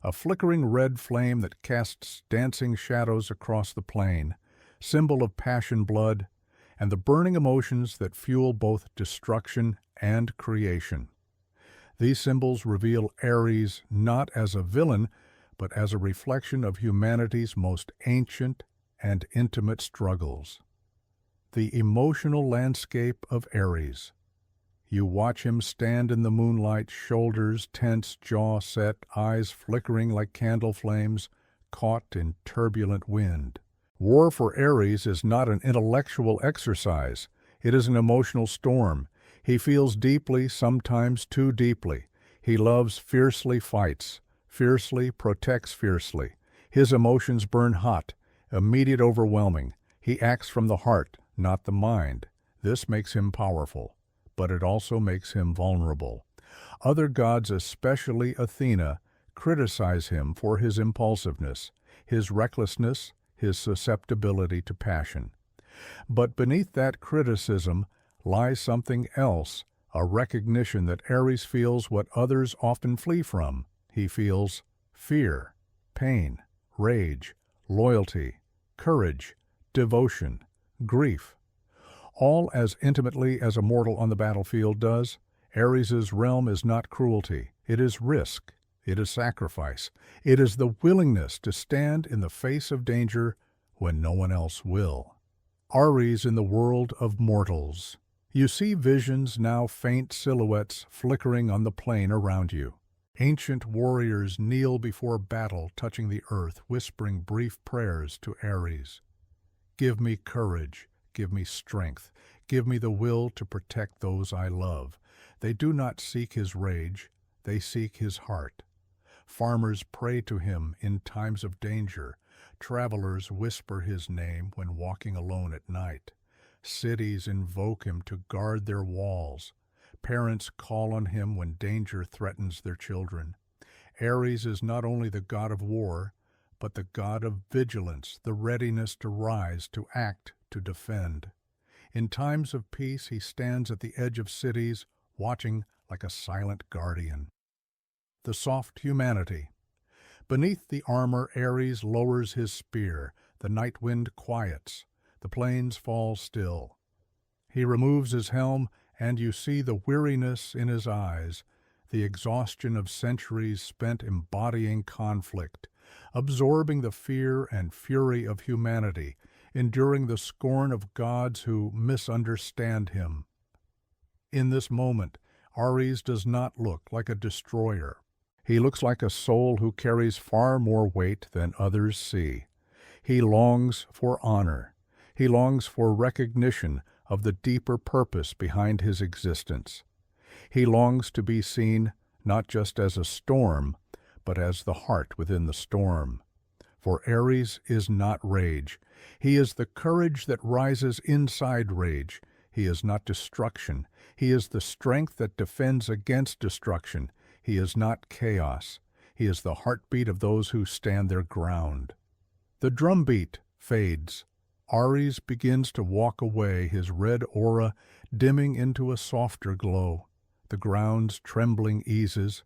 S1: a flickering red flame that casts dancing shadows across the plain, symbol of passion, blood, and the burning emotions that fuel both destruction and creation. These symbols reveal Ares not as a villain, but as a reflection of humanity's most ancient and intimate struggles. The emotional landscape of Ares. You watch him stand in the moonlight, shoulders tense, jaw set, eyes flickering like candle flames, caught in turbulent wind. War for Ares is not an intellectual exercise. It is an emotional storm. He feels deeply, sometimes too deeply. He loves fiercely, fights fiercely, protects fiercely. His emotions burn hot, immediate, overwhelming. He acts from the heart, not the mind. This makes him powerful, but it also makes him vulnerable. Other gods, especially Athena, criticize him for his impulsiveness, his recklessness, his susceptibility to passion. But beneath that criticism lies something else, a recognition that Ares feels what others often flee from. He feels fear, pain, rage, loyalty, courage, devotion, grief. All as intimately as a mortal on the battlefield does. Ares's realm is not cruelty. It is risk. It is sacrifice. It is the willingness to stand in the face of danger when no one else will. Ares in the world of mortals. You see visions, now faint silhouettes flickering on the plain around you. Ancient warriors kneel before battle, touching the earth, whispering brief prayers to Ares. Give me courage, give me strength, give me the will to protect those I love. They do not seek his rage, they seek his heart. Farmers pray to him in times of danger. Travelers whisper his name when walking alone at night. Cities invoke him to guard their walls. Parents call on him when danger threatens their children. Ares is not only the god of war, but the god of vigilance, the readiness to rise, to act, to defend. In times of peace, he stands at the edge of cities, watching like a silent guardian. The soft humanity. Beneath the armor, Ares lowers his spear. The night wind quiets. The plains fall still. He removes his helm, and you see the weariness in his eyes, the exhaustion of centuries spent embodying conflict, absorbing the fear and fury of humanity, enduring the scorn of gods who misunderstand him. In this moment, Ares does not look like a destroyer. He looks like a soul who carries far more weight than others see. He longs for honor. He longs for recognition of the deeper purpose behind his existence. He longs to be seen not just as a storm, but as the heart within the storm. For Ares is not rage. He is the courage that rises inside rage. He is not destruction. He is the strength that defends against destruction. He is not chaos. He is the heartbeat of those who stand their ground. The drumbeat fades. Ares begins to walk away, his red aura dimming into a softer glow. The ground's trembling eases.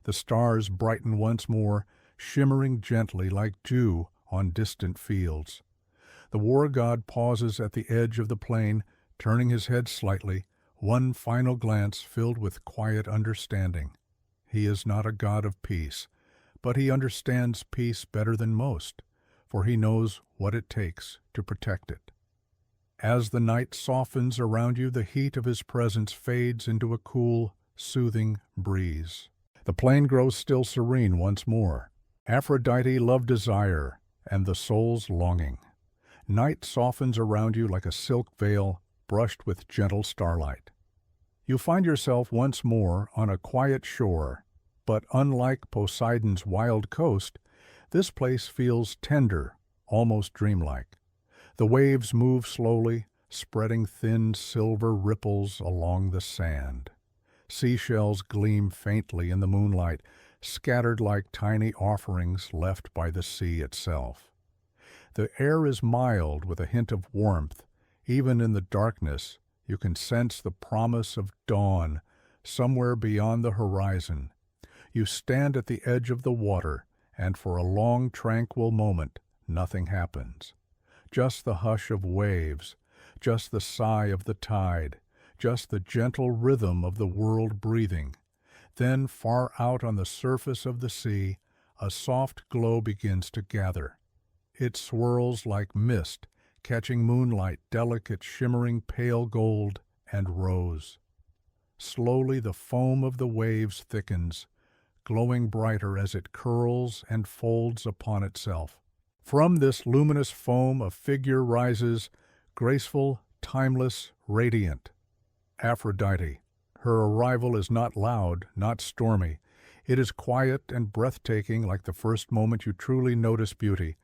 S1: The stars brighten once more, shimmering gently like dew on distant fields. The war god pauses at the edge of the plain, turning his head slightly, one final glance filled with quiet understanding. He is not a god of peace, but he understands peace better than most, for he knows what it takes to protect it. As the night softens around you, the heat of his presence fades into a cool, soothing breeze. The plain grows still serene once more. Aphrodite, love, desire, and the soul's longing. Night softens around you like a silk veil brushed with gentle starlight. You find yourself once more on a quiet shore, but unlike Poseidon's wild coast, this place feels tender, almost dreamlike. The waves move slowly, spreading thin silver ripples along the sand. Seashells gleam faintly in the moonlight, scattered like tiny offerings left by the sea itself. The air is mild with a hint of warmth. Even in the darkness, you can sense the promise of dawn somewhere beyond the horizon. You stand at the edge of the water, and for a long, tranquil moment, nothing happens. Just the hush of waves, just the sigh of the tide, just the gentle rhythm of the world breathing. Then, far out on the surface of the sea, a soft glow begins to gather. It swirls like mist, catching moonlight, delicate, shimmering pale gold and rose. Slowly the foam of the waves thickens, glowing brighter as it curls and folds upon itself. From this luminous foam a figure rises, graceful, timeless, radiant. Aphrodite. Her arrival is not loud, not stormy. It is quiet and breathtaking, like the first moment you truly notice beauty,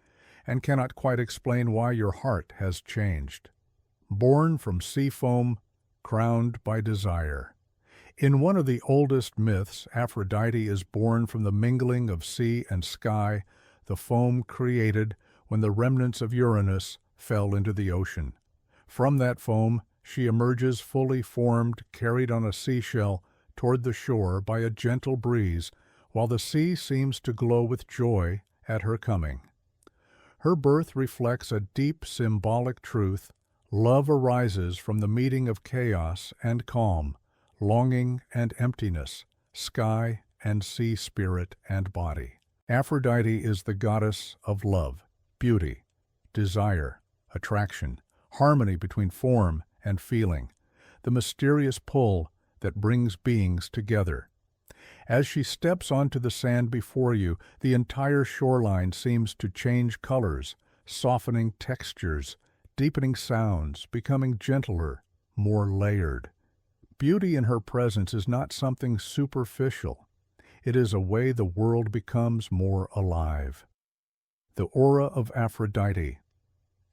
S1: and cannot quite explain why your heart has changed. Born from sea foam, crowned by desire. In one of the oldest myths, Aphrodite is born from the mingling of sea and sky, the foam created when the remnants of Uranus fell into the ocean. From that foam, she emerges fully formed, carried on a seashell toward the shore by a gentle breeze, while the sea seems to glow with joy at her coming. Her birth reflects a deep symbolic truth. Love arises from the meeting of chaos and calm, longing and emptiness, sky and sea spirit and body. Aphrodite is the goddess of love, beauty, desire, attraction, harmony between form and feeling, the mysterious pull that brings beings together. As she steps onto the sand before you, the entire shoreline seems to change colors, softening textures, deepening sounds, becoming gentler, more layered. Beauty in her presence is not something superficial. It is a way the world becomes more alive. The aura of Aphrodite.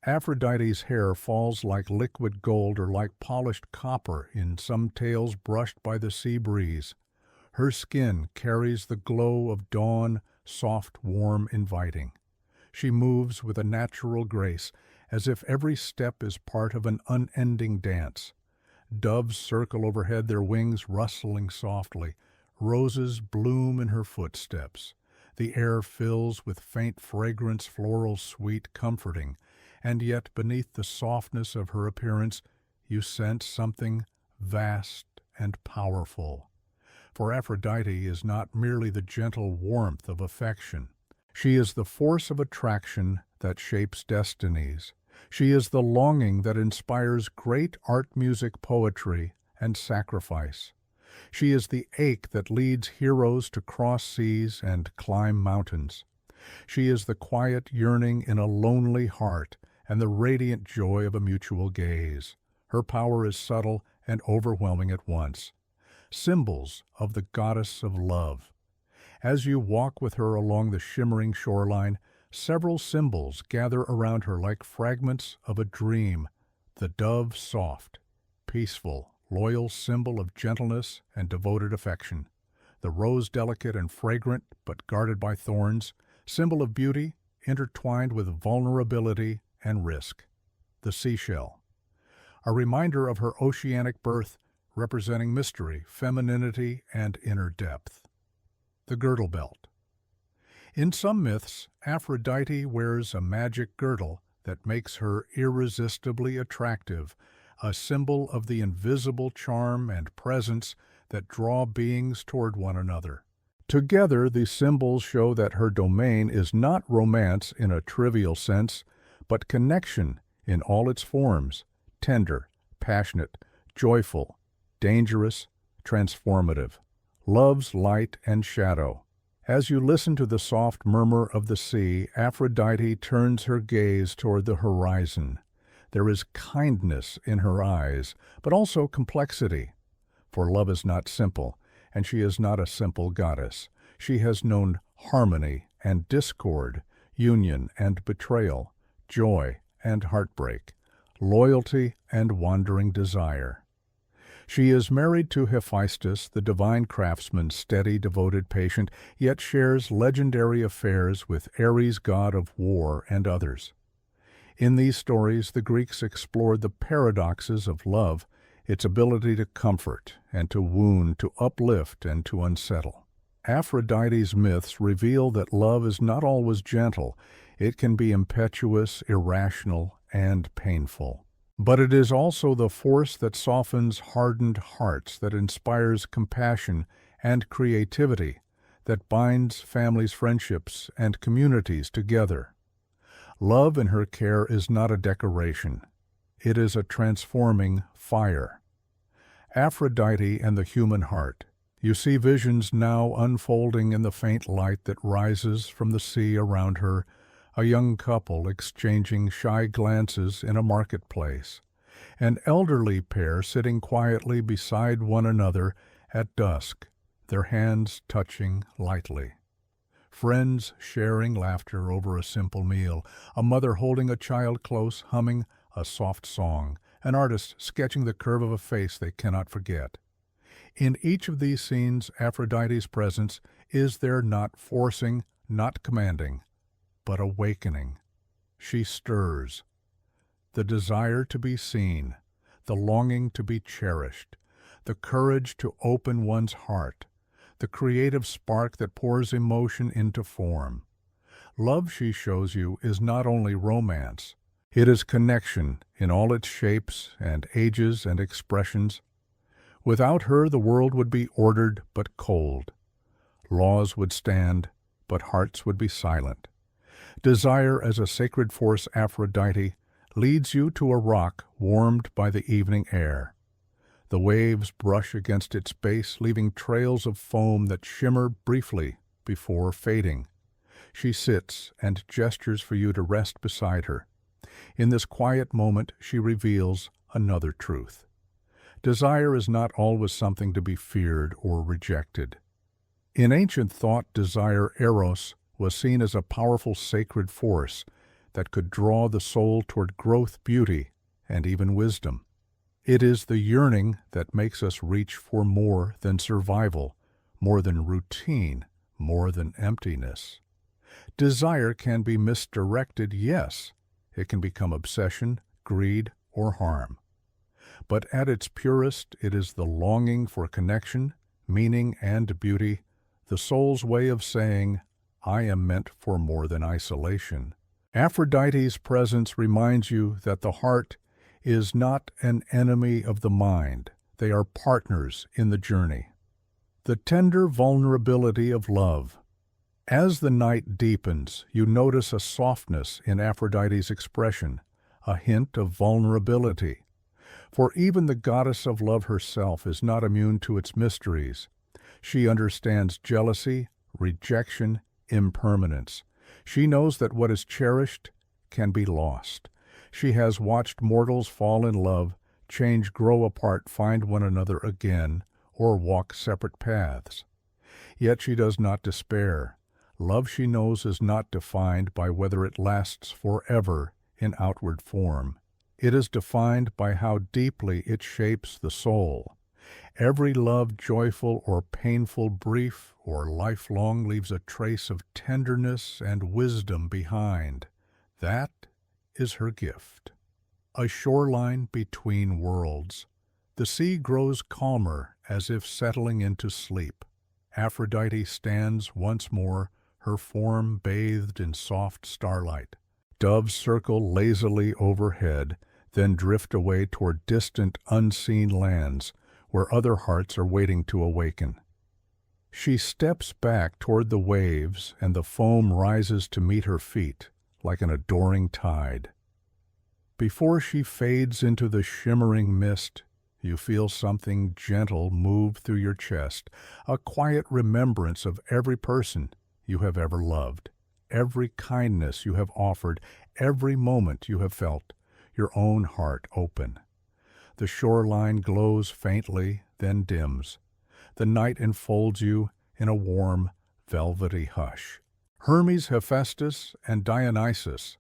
S1: Aphrodite's hair falls like liquid gold or like polished copper in some tales brushed by the sea breeze. Her skin carries the glow of dawn, soft, warm, inviting. She moves with a natural grace, as if every step is part of an unending dance. Doves circle overhead, their wings rustling softly. Roses bloom in her footsteps. The air fills with faint fragrance, floral, sweet, comforting. And yet, beneath the softness of her appearance, you sense something vast and powerful. For Aphrodite is not merely the gentle warmth of affection. She is the force of attraction that shapes destinies. She is the longing that inspires great art, music, poetry, and sacrifice. She is the ache that leads heroes to cross seas and climb mountains. She is the quiet yearning in a lonely heart and the radiant joy of a mutual gaze. Her power is subtle and overwhelming at once. Symbols of the goddess of love. As you walk with her along the shimmering shoreline, several symbols gather around her like fragments of a dream. The dove soft, peaceful, loyal symbol of gentleness and devoted affection. The rose delicate and fragrant but guarded by thorns, symbol of beauty intertwined with vulnerability and risk. The seashell, a reminder of her oceanic birth, representing mystery, femininity, and inner depth. The girdle belt. In some myths, Aphrodite wears a magic girdle that makes her irresistibly attractive, a symbol of the invisible charm and presence that draw beings toward one another. Together, these symbols show that her domain is not romance in a trivial sense, but connection in all its forms, tender, passionate, joyful, dangerous, transformative. Love's light and shadow. As you listen to the soft murmur of the sea, Aphrodite turns her gaze toward the horizon. There is kindness in her eyes, but also complexity. For love is not simple, and she is not a simple goddess. She has known harmony and discord, union and betrayal, joy and heartbreak, loyalty and wandering desire. She is married to Hephaestus, the divine craftsman, steady, devoted, patient, yet shares legendary affairs with Ares, god of war, and others. In these stories, the Greeks explored the paradoxes of love, its ability to comfort and to wound, to uplift and to unsettle. Aphrodite's myths reveal that love is not always gentle. It can be impetuous, irrational, and painful. But it is also the force that softens hardened hearts, that inspires compassion and creativity, that binds families, friendships, and communities together. Love in her care is not a decoration. It is a transforming fire. Aphrodite and the human heart. You see visions now unfolding in the faint light that rises from the sea around her, a young couple exchanging shy glances in a marketplace, an elderly pair sitting quietly beside one another at dusk, their hands touching lightly. Friends sharing laughter over a simple meal, a mother holding a child close, humming a soft song, an artist sketching the curve of a face they cannot forget. In each of these scenes, Aphrodite's presence is there, not forcing, not commanding, but awakening. She stirs. The desire to be seen, the longing to be cherished, the courage to open one's heart, the creative spark that pours emotion into form. Love, she shows you, is not only romance. It is connection in all its shapes and ages and expressions. Without her, the world would be ordered but cold. Laws would stand, but hearts would be silent. Desire as a sacred force, Aphrodite, leads you to a rock warmed by the evening air. The waves brush against its base, leaving trails of foam that shimmer briefly before fading. She sits and gestures for you to rest beside her. In this quiet moment, she reveals another truth. Desire is not always something to be feared or rejected. In ancient thought, desire, eros, was seen as a powerful sacred force that could draw the soul toward growth, beauty, and even wisdom. It is the yearning that makes us reach for more than survival, more than routine, more than emptiness. Desire can be misdirected, yes. It can become obsession, greed, or harm. But at its purest, it is the longing for connection, meaning, and beauty, the soul's way of saying, I am meant for more than isolation. Aphrodite's presence reminds you that the heart is not an enemy of the mind. They are partners in the journey. The tender vulnerability of love. As the night deepens, you notice a softness in Aphrodite's expression, a hint of vulnerability. For even the goddess of love herself is not immune to its mysteries. She understands jealousy, rejection, impermanence. She knows that what is cherished can be lost. She has watched mortals fall in love, change, grow apart, find one another again, or walk separate paths. Yet she does not despair. Love, she knows, is not defined by whether it lasts forever in outward form. It is defined by how deeply it shapes the soul. Every love, joyful or painful, brief or lifelong, leaves a trace of tenderness and wisdom behind. That is her gift. A shoreline between worlds. The sea grows calmer, as if settling into sleep. Aphrodite stands once more, her form bathed in soft starlight. Doves circle lazily overhead, then drift away toward distant, unseen lands, where other hearts are waiting to awaken. She steps back toward the waves, and the foam rises to meet her feet, like an adoring tide. Before she fades into the shimmering mist, you feel something gentle move through your chest, a quiet remembrance of every person you have ever loved, every kindness you have offered, every moment you have felt your own heart open. The shoreline glows faintly, then dims. The night enfolds you in a warm, velvety hush. Hermes, Hephaestus, and Dionysus,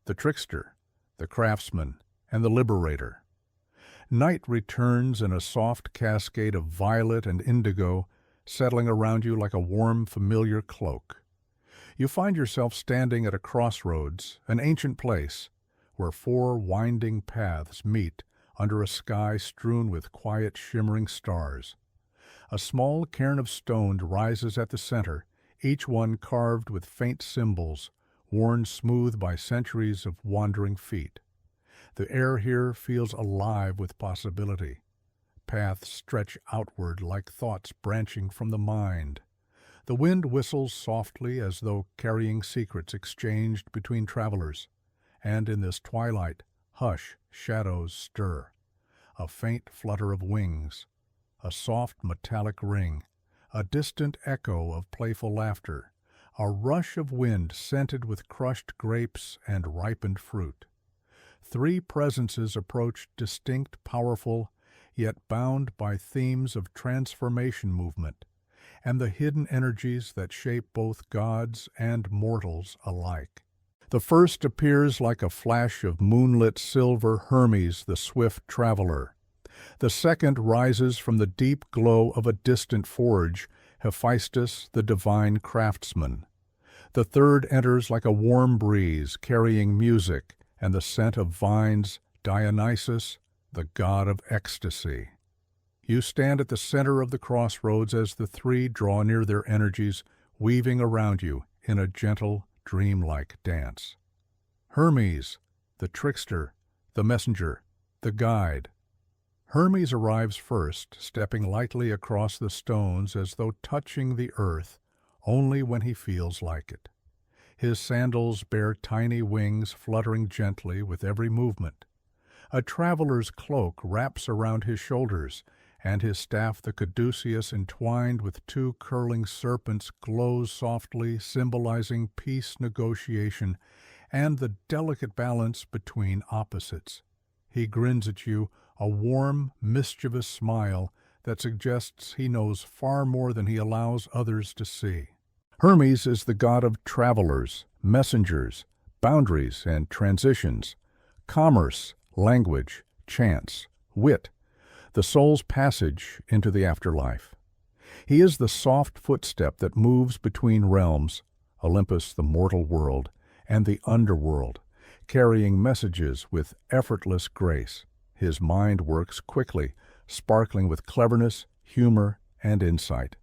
S1: the Trickster, the Craftsman, and the Liberator. Night returns in a soft cascade of violet and indigo, settling around you like a warm, familiar cloak. You find yourself standing at a crossroads, an ancient place, where four winding paths meet under a sky strewn with quiet, shimmering stars. A small cairn of stone rises at the center, each one carved with faint symbols, worn smooth by centuries of wandering feet. The air here feels alive with possibility. Paths stretch outward like thoughts branching from the mind. The wind whistles softly as though carrying secrets exchanged between travelers. And in this twilight, hush, shadows stir. A faint flutter of wings, a soft metallic ring, a distant echo of playful laughter, a rush of wind scented with crushed grapes and ripened fruit. Three presences approach distinct, powerful, yet bound by themes of transformation movement, and the hidden energies that shape both gods and mortals alike. The first appears like a flash of moonlit silver, Hermes, the swift traveler. The second rises from the deep glow of a distant forge, Hephaestus, the divine craftsman. The third enters like a warm breeze, carrying music and the scent of vines, Dionysus, the god of ecstasy. You stand at the center of the crossroads as the three draw near, their energies weaving around you in a gentle, dreamlike dance. Hermes, the trickster, the messenger, the guide. Hermes arrives first, stepping lightly across the stones as though touching the earth only when he feels like it. His sandals bear tiny wings fluttering gently with every movement. A traveler's cloak wraps around his shoulders, and his staff, the caduceus, entwined with two curling serpents, glows softly, symbolizing peace, negotiation, and the delicate balance between opposites. He grins at you, a warm, mischievous smile that suggests he knows far more than he allows others to see. Hermes is the god of travelers, messengers, boundaries and transitions, commerce, language, chance, wit, the soul's passage into the afterlife. He is the soft footstep that moves between realms, Olympus, the mortal world, and the underworld, carrying messages with effortless grace. His mind works quickly, sparkling with cleverness, humor, and insight.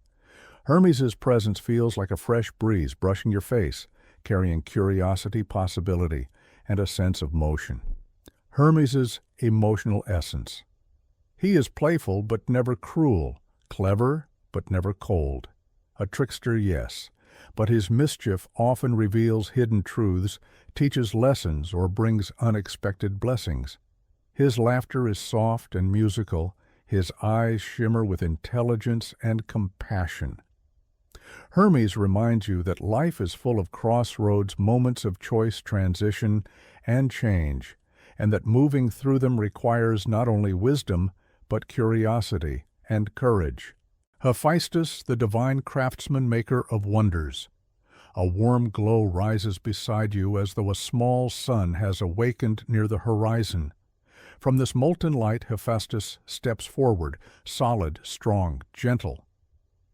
S1: Hermes' presence feels like a fresh breeze brushing your face, carrying curiosity, possibility, and a sense of motion. Hermes' emotional essence. He is playful but never cruel, clever but never cold. A trickster, yes, but his mischief often reveals hidden truths, teaches lessons, or brings unexpected blessings. His laughter is soft and musical, his eyes shimmer with intelligence and compassion. Hermes reminds you that life is full of crossroads, moments of choice, transition, and change, and that moving through them requires not only wisdom, but curiosity and courage. Hephaestus, the divine craftsman, maker of wonders. A warm glow rises beside you as though a small sun has awakened near the horizon. From this molten light, Hephaestus steps forward, solid, strong, gentle.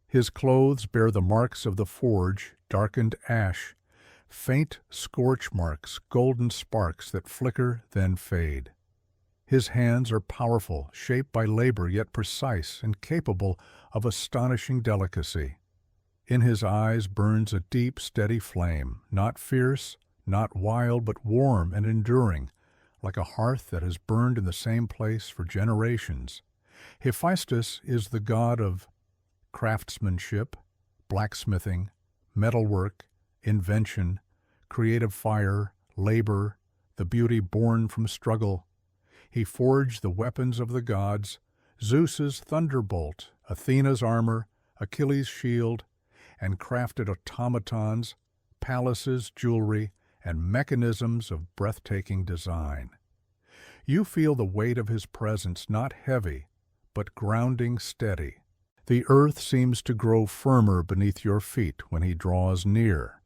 S1: His clothes bear the marks of the forge, darkened ash, faint scorch marks, golden sparks that flicker then fade. His hands are powerful, shaped by labor yet precise and capable of astonishing delicacy. In his eyes burns a deep, steady flame, not fierce, not wild, but warm and enduring, like a hearth that has burned in the same place for generations. Hephaestus is the god of craftsmanship, blacksmithing, metalwork, invention, creative fire, labor, the beauty born from struggle. He forged the weapons of the gods, Zeus's thunderbolt, Athena's armor, Achilles' shield, and crafted automatons, palaces, jewelry, and mechanisms of breathtaking design. You feel the weight of his presence, not heavy, but grounding, steady. The earth seems to grow firmer beneath your feet when he draws near.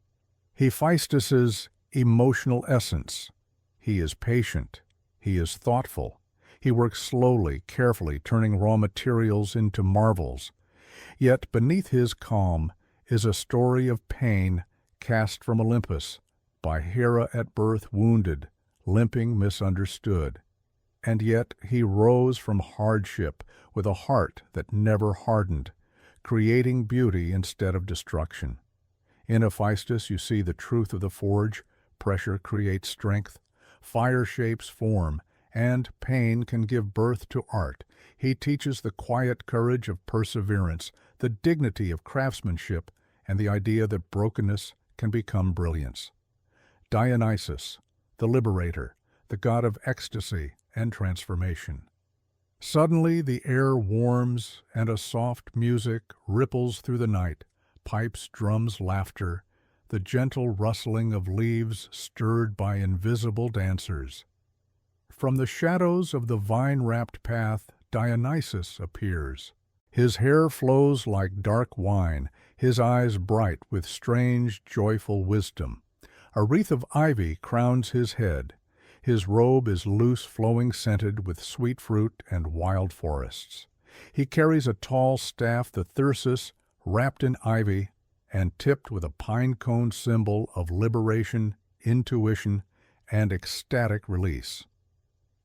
S1: Hephaestus's emotional essence. He is patient. He is thoughtful. He works slowly, carefully, turning raw materials into marvels. Yet beneath his calm is a story of pain cast from Olympus, by Hera at birth wounded, limping, misunderstood. And yet he rose from hardship with a heart that never hardened, creating beauty instead of destruction. In Hephaestus you see the truth of the forge. Pressure creates strength, fire shapes form, And pain can give birth to art. He teaches the quiet courage of perseverance, the dignity of craftsmanship, and the idea that brokenness can become brilliance. Dionysus, the Liberator, the god of ecstasy and transformation. Suddenly the air warms and a soft music ripples through the night, pipes, drums, laughter, the gentle rustling of leaves stirred by invisible dancers. From the shadows of the vine-wrapped path, Dionysus appears. His hair flows like dark wine, his eyes bright with strange, joyful wisdom. A wreath of ivy crowns his head. His robe is loose, flowing, scented with sweet fruit and wild forests. He carries a tall staff, the thyrsus, wrapped in ivy and tipped with a pine cone symbol of liberation, intuition, and ecstatic release.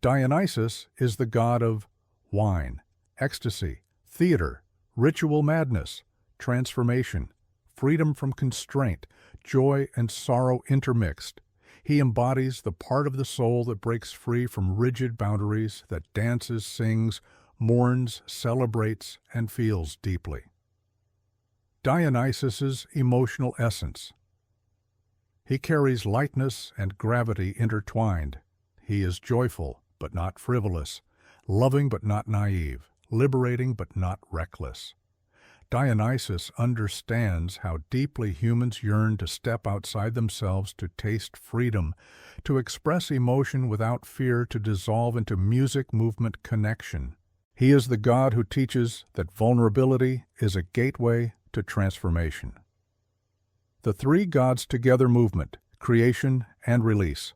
S1: Dionysus is the god of wine, ecstasy, theater, ritual madness, transformation, freedom from constraint, joy and sorrow intermixed. He embodies the part of the soul that breaks free from rigid boundaries, that dances, sings, mourns, celebrates, and feels deeply. Dionysus's emotional essence. He carries lightness and gravity intertwined. He is joyful, but not frivolous, loving but not naive, liberating but not reckless. Dionysus understands how deeply humans yearn to step outside themselves, to taste freedom, to express emotion without fear, to dissolve into music, movement, connection. He is the god who teaches that vulnerability is a gateway to transformation. The three gods together movement, creation and release.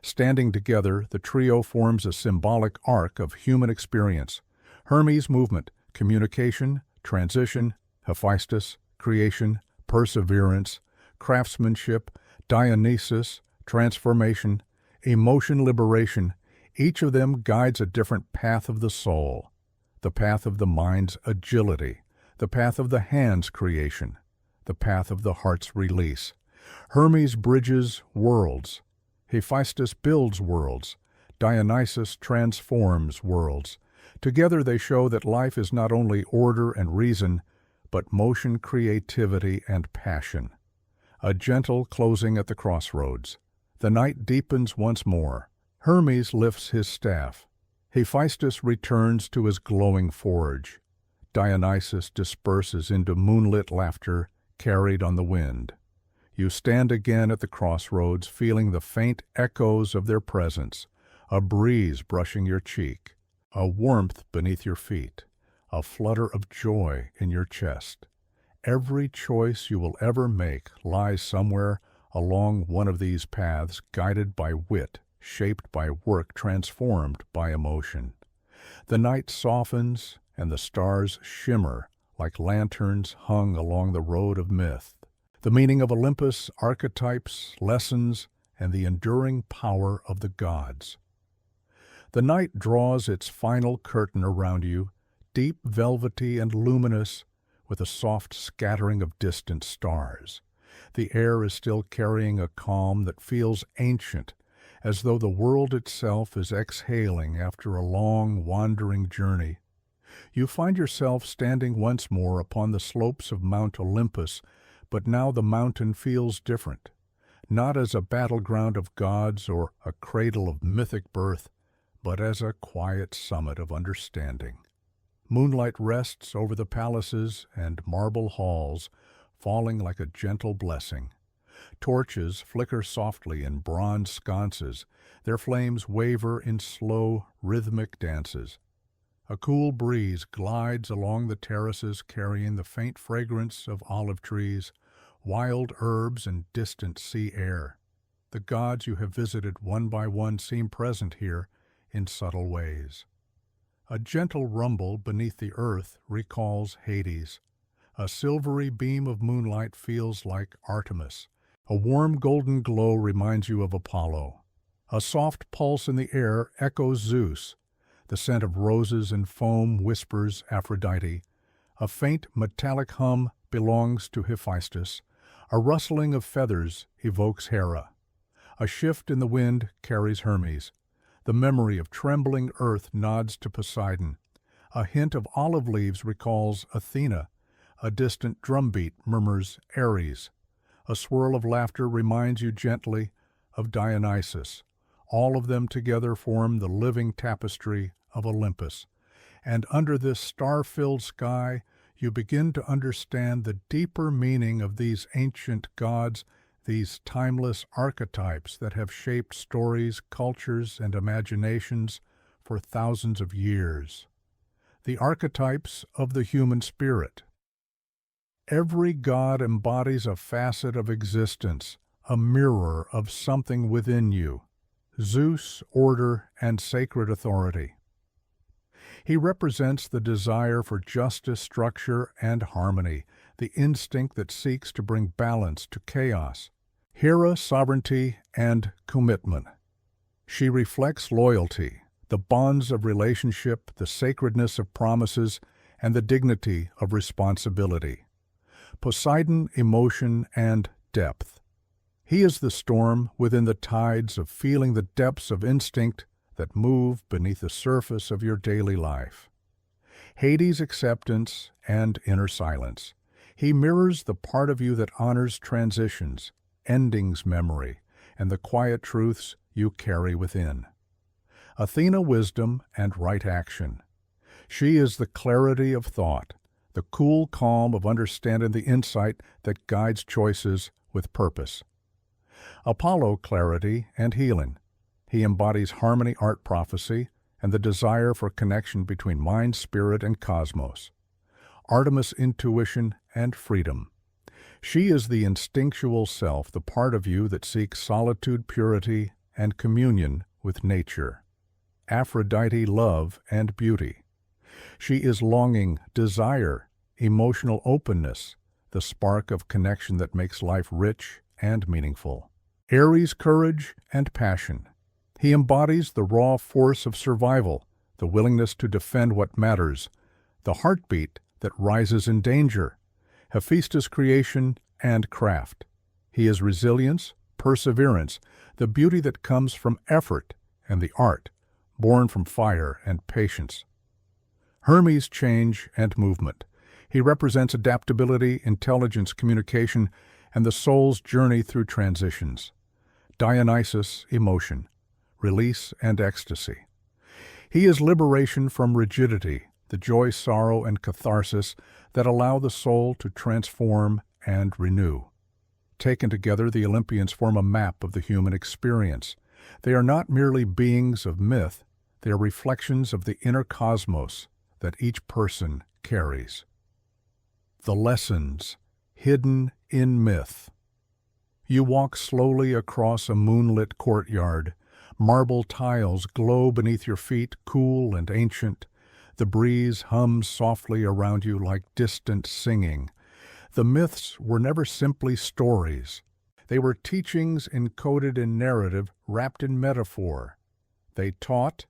S1: Standing together, the trio forms a symbolic arc of human experience. Hermes movement, communication, transition, Hephaestus, creation, perseverance, craftsmanship, Dionysus, transformation, emotion liberation. Each of them guides a different path of the soul. The path of the mind's agility, the path of the hand's creation, the path of the heart's release. Hermes bridges worlds. Hephaestus builds worlds. Dionysus transforms worlds. Together they show that life is not only order and reason, but motion, creativity, and passion. A gentle closing at the crossroads. The night deepens once more. Hermes lifts his staff. Hephaestus returns to his glowing forge. Dionysus disperses into moonlit laughter carried on the wind. You stand again at the crossroads, feeling the faint echoes of their presence, a breeze brushing your cheek, a warmth beneath your feet, a flutter of joy in your chest. Every choice you will ever make lies somewhere along one of these paths, guided by wit, shaped by work, transformed by emotion. The night softens and the stars shimmer like lanterns hung along the road of myth. The meaning of Olympus, archetypes, lessons, and the enduring power of the gods. The night draws its final curtain around you, deep, velvety, and luminous, with a soft scattering of distant stars. The air is still carrying a calm that feels ancient, as though the world itself is exhaling after a long, wandering journey. You find yourself standing once more upon the slopes of Mount Olympus, but now the mountain feels different, not as a battleground of gods or a cradle of mythic birth, but as a quiet summit of understanding. Moonlight rests over the palaces and marble halls, falling like a gentle blessing. Torches flicker softly in bronze sconces, their flames waver in slow, rhythmic dances. A cool breeze glides along the terraces, carrying the faint fragrance of olive trees, wild herbs, and distant sea air. The gods you have visited one by one seem present here in subtle ways. A gentle rumble beneath the earth recalls Hades. A silvery beam of moonlight feels like Artemis. A warm golden glow reminds you of Apollo. A soft pulse in the air echoes Zeus. The scent of roses and foam whispers Aphrodite. A faint metallic hum belongs to Hephaestus. A rustling of feathers evokes Hera. A shift in the wind carries Hermes. The memory of trembling earth nods to Poseidon. A hint of olive leaves recalls Athena. A distant drumbeat murmurs Ares. A swirl of laughter reminds you gently of Dionysus. All of them together form the living tapestry of Olympus. And under this star-filled sky, you begin to understand the deeper meaning of these ancient gods, these timeless archetypes that have shaped stories, cultures, and imaginations for thousands of years. The archetypes of the human spirit. Every god embodies a facet of existence, a mirror of something within you. Zeus, order, and sacred authority. He represents the desire for justice, structure, and harmony, the instinct that seeks to bring balance to chaos. Hera, sovereignty, and commitment. She reflects loyalty, the bonds of relationship, the sacredness of promises, and the dignity of responsibility. Poseidon, emotion, and depth. He is the storm within the tides of feeling, the depths of instinct that move beneath the surface of your daily life. Hades, acceptance and inner silence. He mirrors the part of you that honors transitions, endings memory, and the quiet truths you carry within. Athena, wisdom and right action. She is the clarity of thought, the cool calm of understanding, the insight that guides choices with purpose. Apollo, clarity and healing. He embodies harmony, art, prophecy, and the desire for connection between mind, spirit, and cosmos. Artemis, intuition and freedom. She is the instinctual self, the part of you that seeks solitude, purity, and communion with nature. Aphrodite, love and beauty. She is longing, desire, emotional openness, the spark of connection that makes life rich and meaningful. Ares, courage and passion. He embodies the raw force of survival, the willingness to defend what matters, the heartbeat that rises in danger. Hephaestus, creation and craft. He is resilience, perseverance, the beauty that comes from effort, and the art, born from fire and patience. Hermes, change and movement. He represents adaptability, intelligence, communication, and the soul's journey through transitions. Dionysus, emotion, release and ecstasy. He is liberation from rigidity, the joy, sorrow, and catharsis that allow the soul to transform and renew. Taken together, the Olympians form a map of the human experience. They are not merely beings of myth, they are reflections of the inner cosmos that each person carries. The lessons hidden in myth. You walk slowly across a moonlit courtyard. Marble tiles glow beneath your feet, cool and ancient. The breeze hums softly around you like distant singing. The myths were never simply stories. They were teachings encoded in narrative, wrapped in metaphor. They taught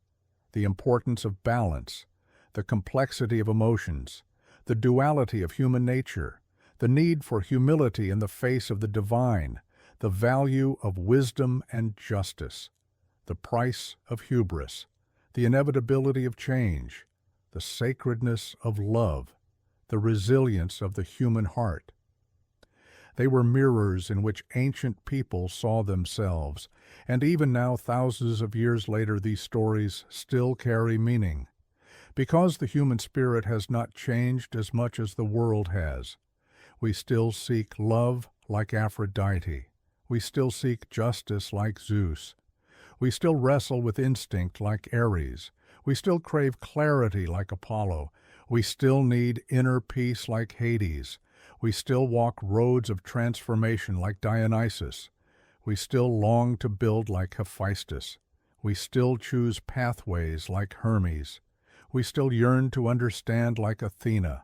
S1: the importance of balance, the complexity of emotions, the duality of human nature, the need for humility in the face of the divine, the value of wisdom and justice, the price of hubris, the inevitability of change, the sacredness of love, the resilience of the human heart. They were mirrors in which ancient people saw themselves, and even now, thousands of years later, these stories still carry meaning. Because the human spirit has not changed as much as the world has, we still seek love like Aphrodite. We still seek justice like Zeus. We still wrestle with instinct like Ares. We still crave clarity like Apollo. We still need inner peace like Hades. We still walk roads of transformation like Dionysus. We still long to build like Hephaestus. We still choose pathways like Hermes. We still yearn to understand like Athena.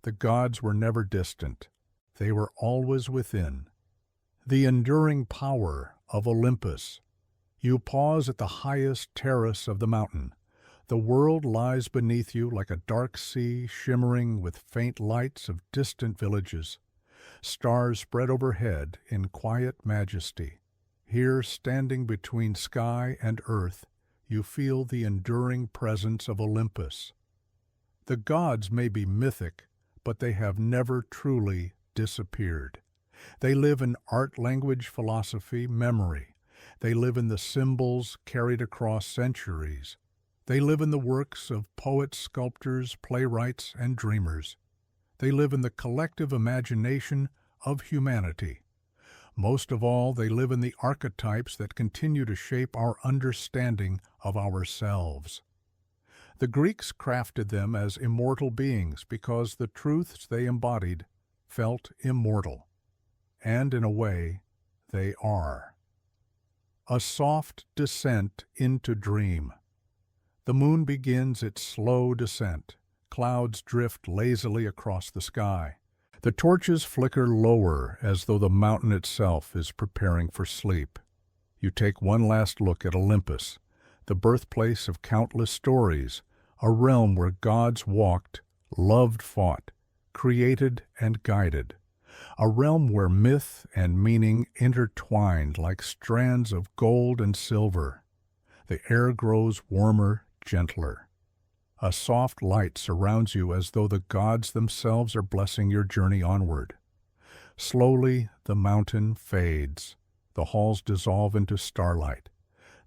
S1: The gods were never distant. They were always within. The enduring power of Olympus. You pause at the highest terrace of the mountain. The world lies beneath you like a dark sea shimmering with faint lights of distant villages. Stars spread overhead in quiet majesty. Here, standing between sky and earth, you feel the enduring presence of Olympus. The gods may be mythic, but they have never truly disappeared. They live in art, language, philosophy, memory. They live in the symbols carried across centuries. They live in the works of poets, sculptors, playwrights, and dreamers. They live in the collective imagination of humanity. Most of all, they live in the archetypes that continue to shape our understanding of ourselves. The Greeks crafted them as immortal beings because the truths they embodied felt immortal. And in a way, they are. A soft descent into dream. The moon begins its slow descent. Clouds drift lazily across the sky. The torches flicker lower as though the mountain itself is preparing for sleep. You take one last look at Olympus, the birthplace of countless stories, a realm where gods walked, loved, fought, created and guided. A realm where myth and meaning intertwined like strands of gold and silver. The air grows warmer, gentler. A soft light surrounds you as though the gods themselves are blessing your journey onward. Slowly, the mountain fades. The halls dissolve into starlight.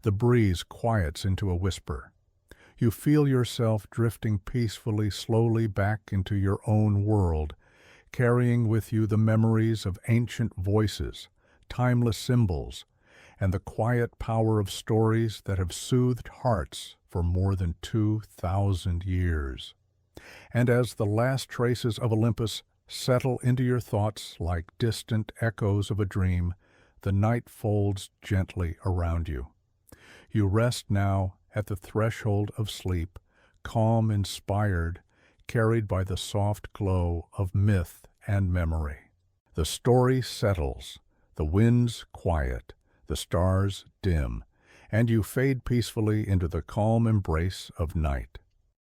S1: The breeze quiets into a whisper. You feel yourself drifting peacefully, slowly back into your own world, carrying with you the memories of ancient voices, timeless symbols, and the quiet power of stories that have soothed hearts for more than 2,000 years. And as the last traces of Olympus settle into your thoughts like distant echoes of a dream, the night folds gently around you. You rest now at the threshold of sleep, calm, inspired, carried by the soft glow of myth and memory. The story settles, the winds quiet, the stars dim, and you fade peacefully into the calm embrace of night.